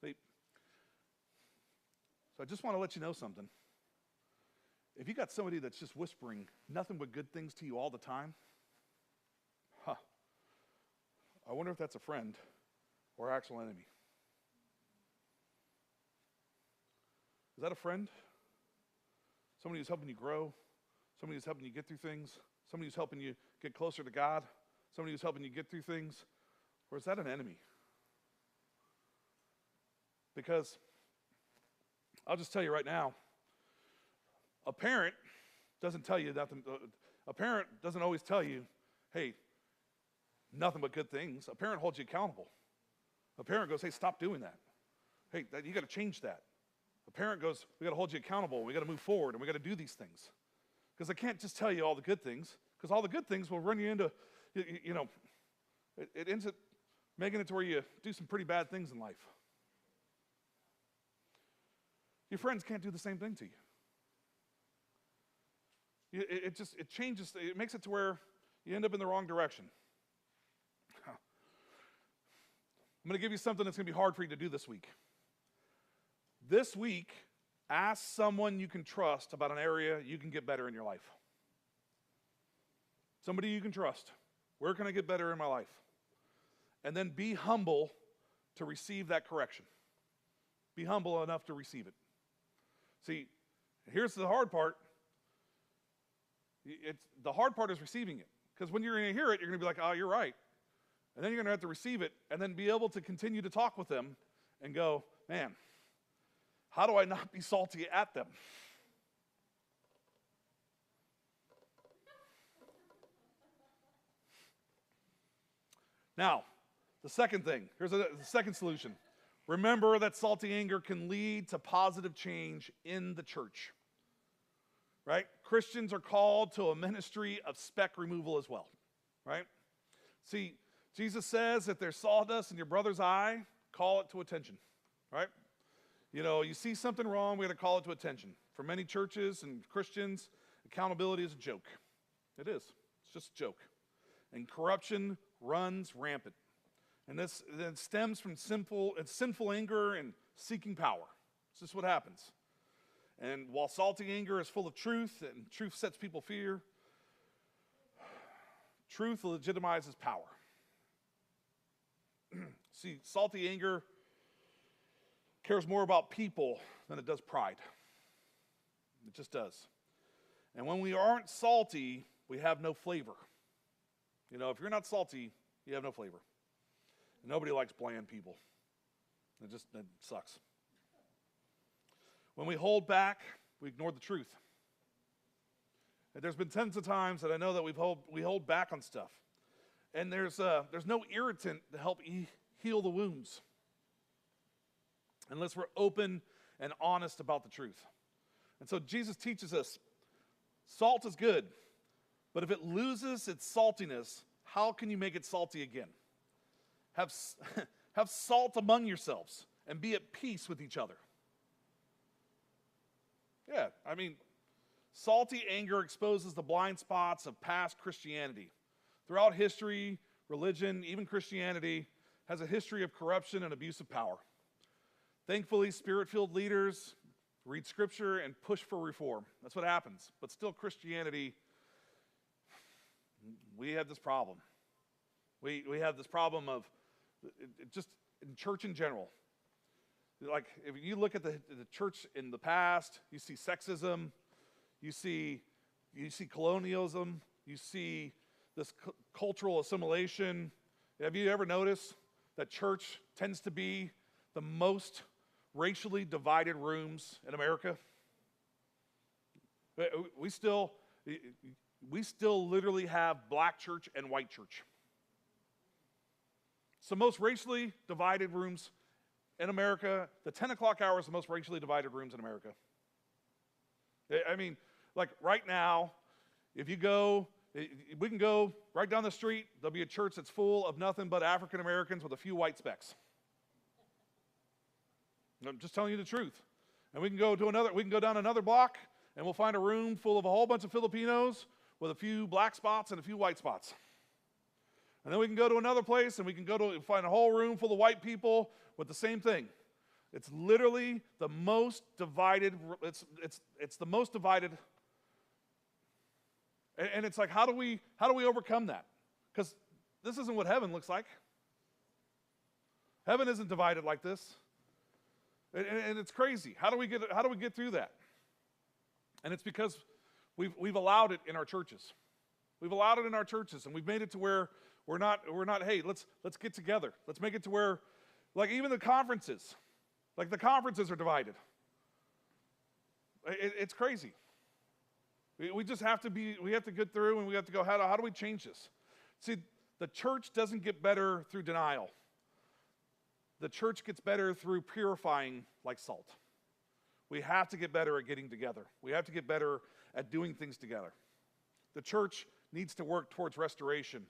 See? So I just want to let you know something. If you got somebody that's just whispering nothing but good things to you all the time, I wonder if that's a friend or actual enemy. Is that a friend? Somebody who's helping you grow? Somebody who's helping you get through things? Somebody who's helping you get closer to God? Somebody who's helping you get through things? Or is that an enemy? Because I'll just tell you right now, a parent doesn't tell you nothing. A parent doesn't always tell you, hey, nothing but good things. A parent holds you accountable. A parent goes, hey, stop doing that. Hey, you got to change that. A parent goes, we got to hold you accountable. We got to move forward, and we got to do these things. Because I can't just tell you all the good things, because all the good things will run you into, it ends up making it to where you do some pretty bad things in life. Your friends can't do the same thing to you. It changes, it makes it to where you end up in the wrong direction. I'm going to give you something that's going to be hard for you to do this week. This week, ask someone you can trust about an area you can get better in your life. Somebody you can trust. Where can I get better in my life? And then be humble to receive that correction. Be humble enough to receive it. See, here's the hard part. The hard part is receiving it. Because when you're going to hear it, you're going to be like, oh, you're right. And then you're going to have to receive it and then be able to continue to talk with them and go, man, how do I not be salty at them? Now, the second thing, here's the second solution. Remember that salty anger can lead to positive change in the church. Right? Christians are called to a ministry of speck removal as well. Right? See, Jesus says if there's sawdust in your brother's eye, call it to attention. Right? You see something wrong, we got to call it to attention. For many churches and Christians, accountability is a joke. It is. It's just a joke. And corruption runs rampant. And this stems from sinful anger and seeking power. It's just what happens. And while salty anger is full of truth, and truth sets people fear, truth legitimizes power. See, salty anger cares more about people than it does pride. It just does. And when we aren't salty, we have no flavor. You know, if you're not salty, you have no flavor. Nobody likes bland people. It sucks. When we hold back, we ignore the truth. And there's been tons of times that I know that we hold back on stuff. And there's no irritant to help heal the wounds unless we're open and honest about the truth. And so Jesus teaches us, salt is good, but if it loses its saltiness, how can you make it salty again? Have salt among yourselves and be at peace with each other. Yeah, I mean, salty anger exposes the blind spots of past Christianity. Throughout history, religion, even Christianity, has a history of corruption and abuse of power. Thankfully, spirit-filled leaders read scripture and push for reform. That's what happens. But still, Christianity, we have this problem. We have this problem of just in church in general. Like, if you look at the church in the past, you see sexism, you see colonialism, you see this cultural assimilation. Have you ever noticed that church tends to be the most racially divided rooms in America? We still literally have black church and white church. It's the most racially divided rooms in America. The 10 o'clock hour is the most racially divided rooms in America. I mean, like right now, if you go, we can go right down the street, there'll be a church that's full of nothing but African Americans with a few white specks. I'm just telling you the truth. And we can go down another block, and we'll find a room full of a whole bunch of Filipinos with a few black spots and a few white spots. And then we can go to another place, and we can find a whole room full of white people with the same thing. It's literally the most divided. It's the most divided. And it's like, how do we overcome that? Because this isn't what heaven looks like. Heaven isn't divided like this. And it's crazy. How do we get through that? And it's because we've allowed it in our churches. We've allowed it in our churches, and we've made it to where we're not. Hey, let's get together. Let's make it to where, like, even the conferences are divided. It's crazy. We just have to get through, and we have to go, how do we change this? See, the church doesn't get better through denial. The church gets better through purifying like salt. We have to get better at getting together. We have to get better at doing things together. The church needs to work towards restoration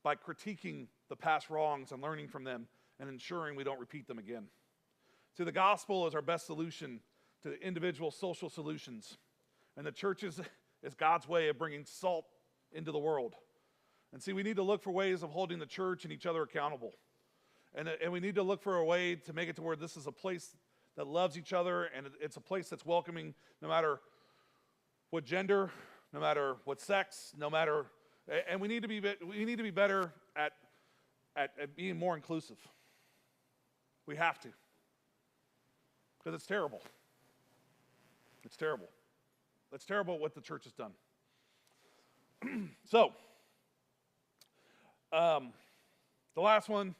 by critiquing the past wrongs and learning from them and ensuring we don't repeat them again. See, the gospel is our best solution to individual social solutions. And the church is God's way of bringing salt into the world. And see, we need to look for ways of holding the church and each other accountable. And we need to look for a way to make it to where this is a place that loves each other, and it's a place that's welcoming no matter what gender, no matter what sex, no matter. And we need to be better at being more inclusive. We have to, because it's terrible. It's terrible. It's terrible what the church has done. So, the last one.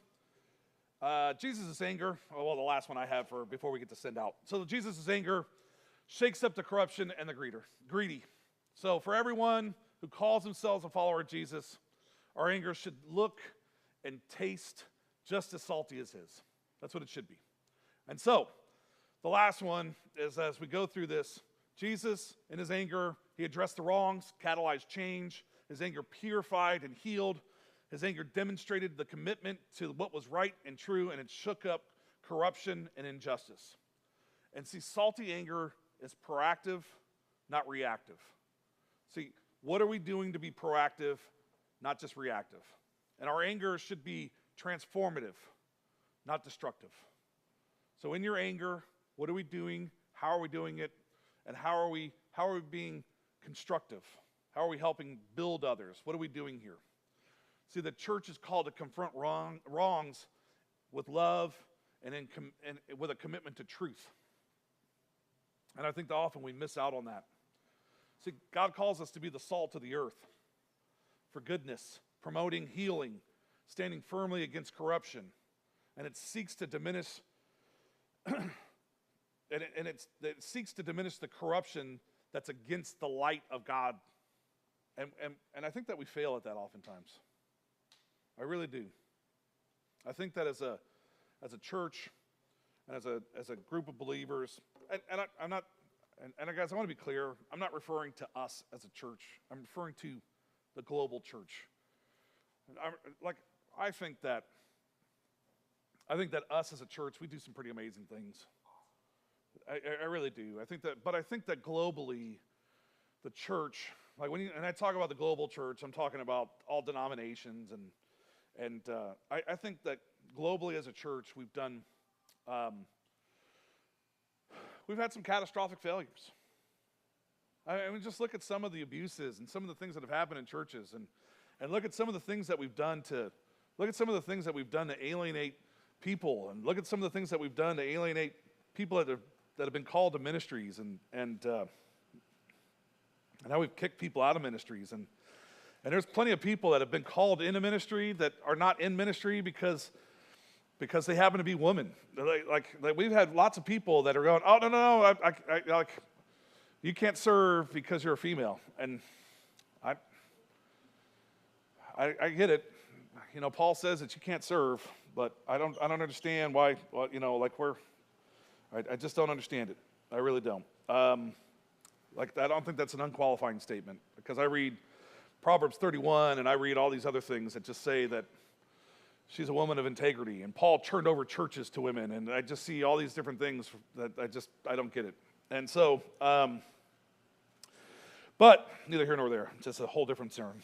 Jesus' anger, the last one I have before we get to send out. So Jesus' anger shakes up the corruption and the greedy. So for everyone who calls themselves a follower of Jesus, our anger should look and taste just as salty as his. That's what it should be. And so the last one is, as we go through this, Jesus, in his anger, he addressed the wrongs, catalyzed change. His anger purified and healed. His anger demonstrated the commitment to what was right and true, and it shook up corruption and injustice. And see, salty anger is proactive, not reactive. See, what are we doing to be proactive, not just reactive? And our anger should be transformative, not destructive. So in your anger, what are we doing? How are we doing it? And how are we being constructive? How are we helping build others? What are we doing here? See, the church is called to confront wrongs with love and with a commitment to truth. And I think that often we miss out on that. See, God calls us to be the salt of the earth for goodness, promoting healing, standing firmly against corruption. And it seeks to diminish it seeks to diminish the corruption that's against the light of God. And I think that we fail at that oftentimes. I really do. I think that as a church and as a group of believers, I'm not, and guys, I want to be clear, I'm not referring to us as a church. I'm referring to the global church. I think that us as a church, we do some pretty amazing things. I really do. I think that globally, the church, like and I talk about the global church, I'm talking about all denominations, and I think that globally as a church, we've had some catastrophic failures. I mean, just look at some of the abuses and some of the things that have happened in churches, and look at some of the things that we've done to alienate people, and look at some of the things that we've done to alienate people that have been called to ministries, and how we've kicked people out of ministries, and there's plenty of people that have been called into ministry that are not in ministry because they happen to be women. Like we've had lots of people that are going, oh no, I you can't serve because you're a female, and I get it. You know, Paul says that you can't serve, but I don't understand why. Well, you know, I just don't understand it. I really don't. I don't think that's an unqualifying statement, because I read Proverbs 31 and I read all these other things that just say that she's a woman of integrity, and Paul turned over churches to women, and I just see all these different things that I don't get it. And so, but neither here nor there, just a whole different sermon.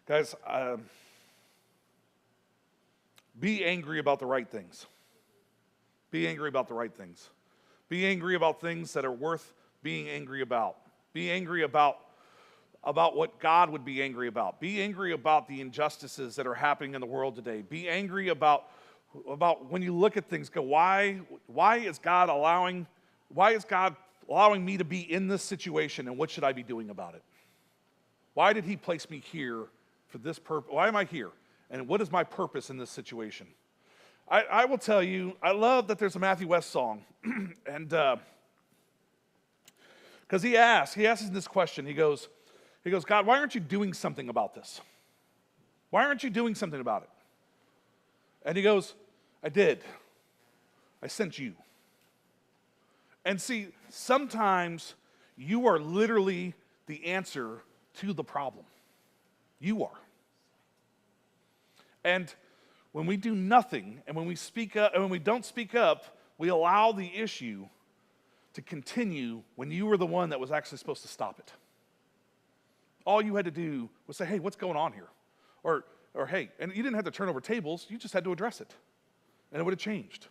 Guys, be angry about the right things. Be angry about the right things. Be angry about things that are worth being angry about. Be angry about what God would be angry about. Be angry about the injustices that are happening in the world today. Be angry about when you look at things, go, why is God allowing me to be in this situation, and what should I be doing about it? Why did he place me here for this purpose? Why am I here? And what is my purpose in this situation? I will tell you, I love that there's a Matthew West song, and because he asks this question. He goes, God, why aren't you doing something about this? Why aren't you doing something about it? And he goes, I did. I sent you. And see, sometimes you are literally the answer to the problem. You are. And when we do nothing, and when we speak up, and when we don't speak up, we allow the issue to continue when you were the one that was actually supposed to stop it. All you had to do was say, hey, what's going on here? Or hey, and you didn't have to turn over tables, you just had to address it. And it would have changed.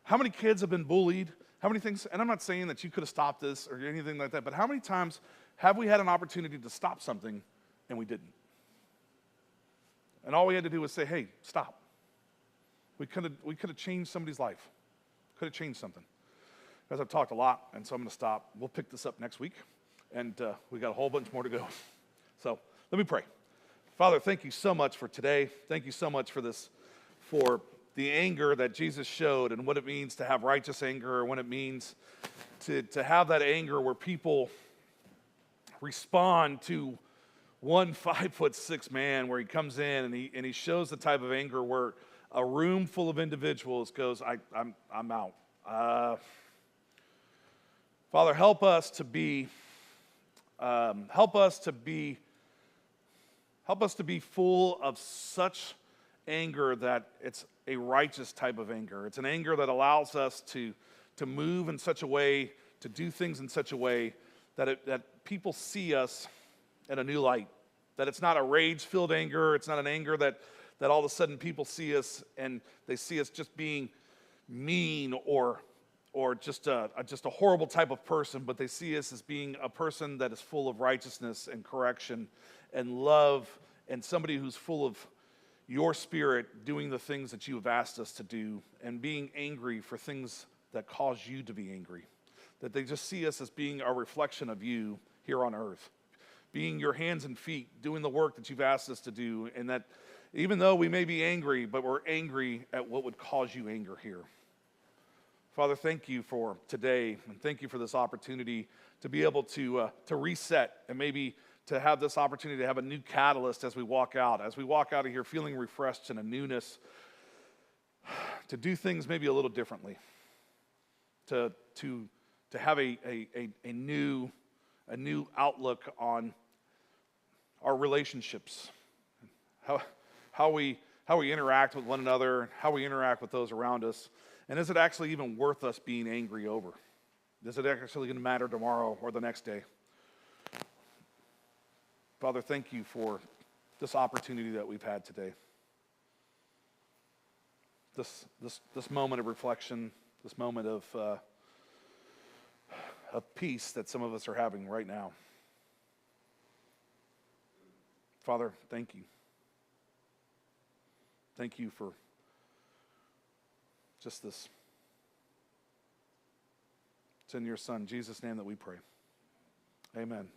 How many kids have been bullied? How many things, and I'm not saying that you could have stopped this or anything like that, but how many times have we had an opportunity to stop something and we didn't? And all we had to do was say, hey, stop. We could have changed somebody's life. Could have changed something. Guys, I've talked a lot, and so I'm going to stop. We'll pick this up next week, and we got a whole bunch more to go. So let me pray. Father, thank you so much for today. Thank you so much for this, for the anger that Jesus showed, and what it means to have righteous anger, or what it means to have that anger where people respond to one 5'6" man, where he comes in and he shows the type of anger where a room full of individuals goes, I'm out. Father, help us to be full of such anger that it's a righteous type of anger. It's an anger that allows us to move in such a way, to do things in such a way that people see us in a new light. That it's not a rage-filled anger. It's not an anger that all of a sudden people see us and they see us just being mean or just a horrible type of person, but they see us as being a person that is full of righteousness and correction and love, and somebody who's full of your spirit, doing the things that you have asked us to do, and being angry for things that cause you to be angry. that they just see us as being a reflection of you here on earth, being your hands and feet, doing the work that you've asked us to do, and that even though we may be angry, but we're angry at what would cause you anger here. Father, thank you for today, and thank you for this opportunity to be able to reset, and maybe to have this opportunity to have a new catalyst as we walk out of here feeling refreshed and a newness, to do things maybe a little differently, to have a new outlook on our relationships, how we interact with one another, how we interact with those around us, and is it actually even worth us being angry over? Is it actually going to matter tomorrow or the next day? Father, thank you for this opportunity that we've had today. This moment of reflection, this moment of peace that some of us are having right now. Father, thank you. Thank you for just this. It's in your Son, Jesus' name, that we pray. Amen.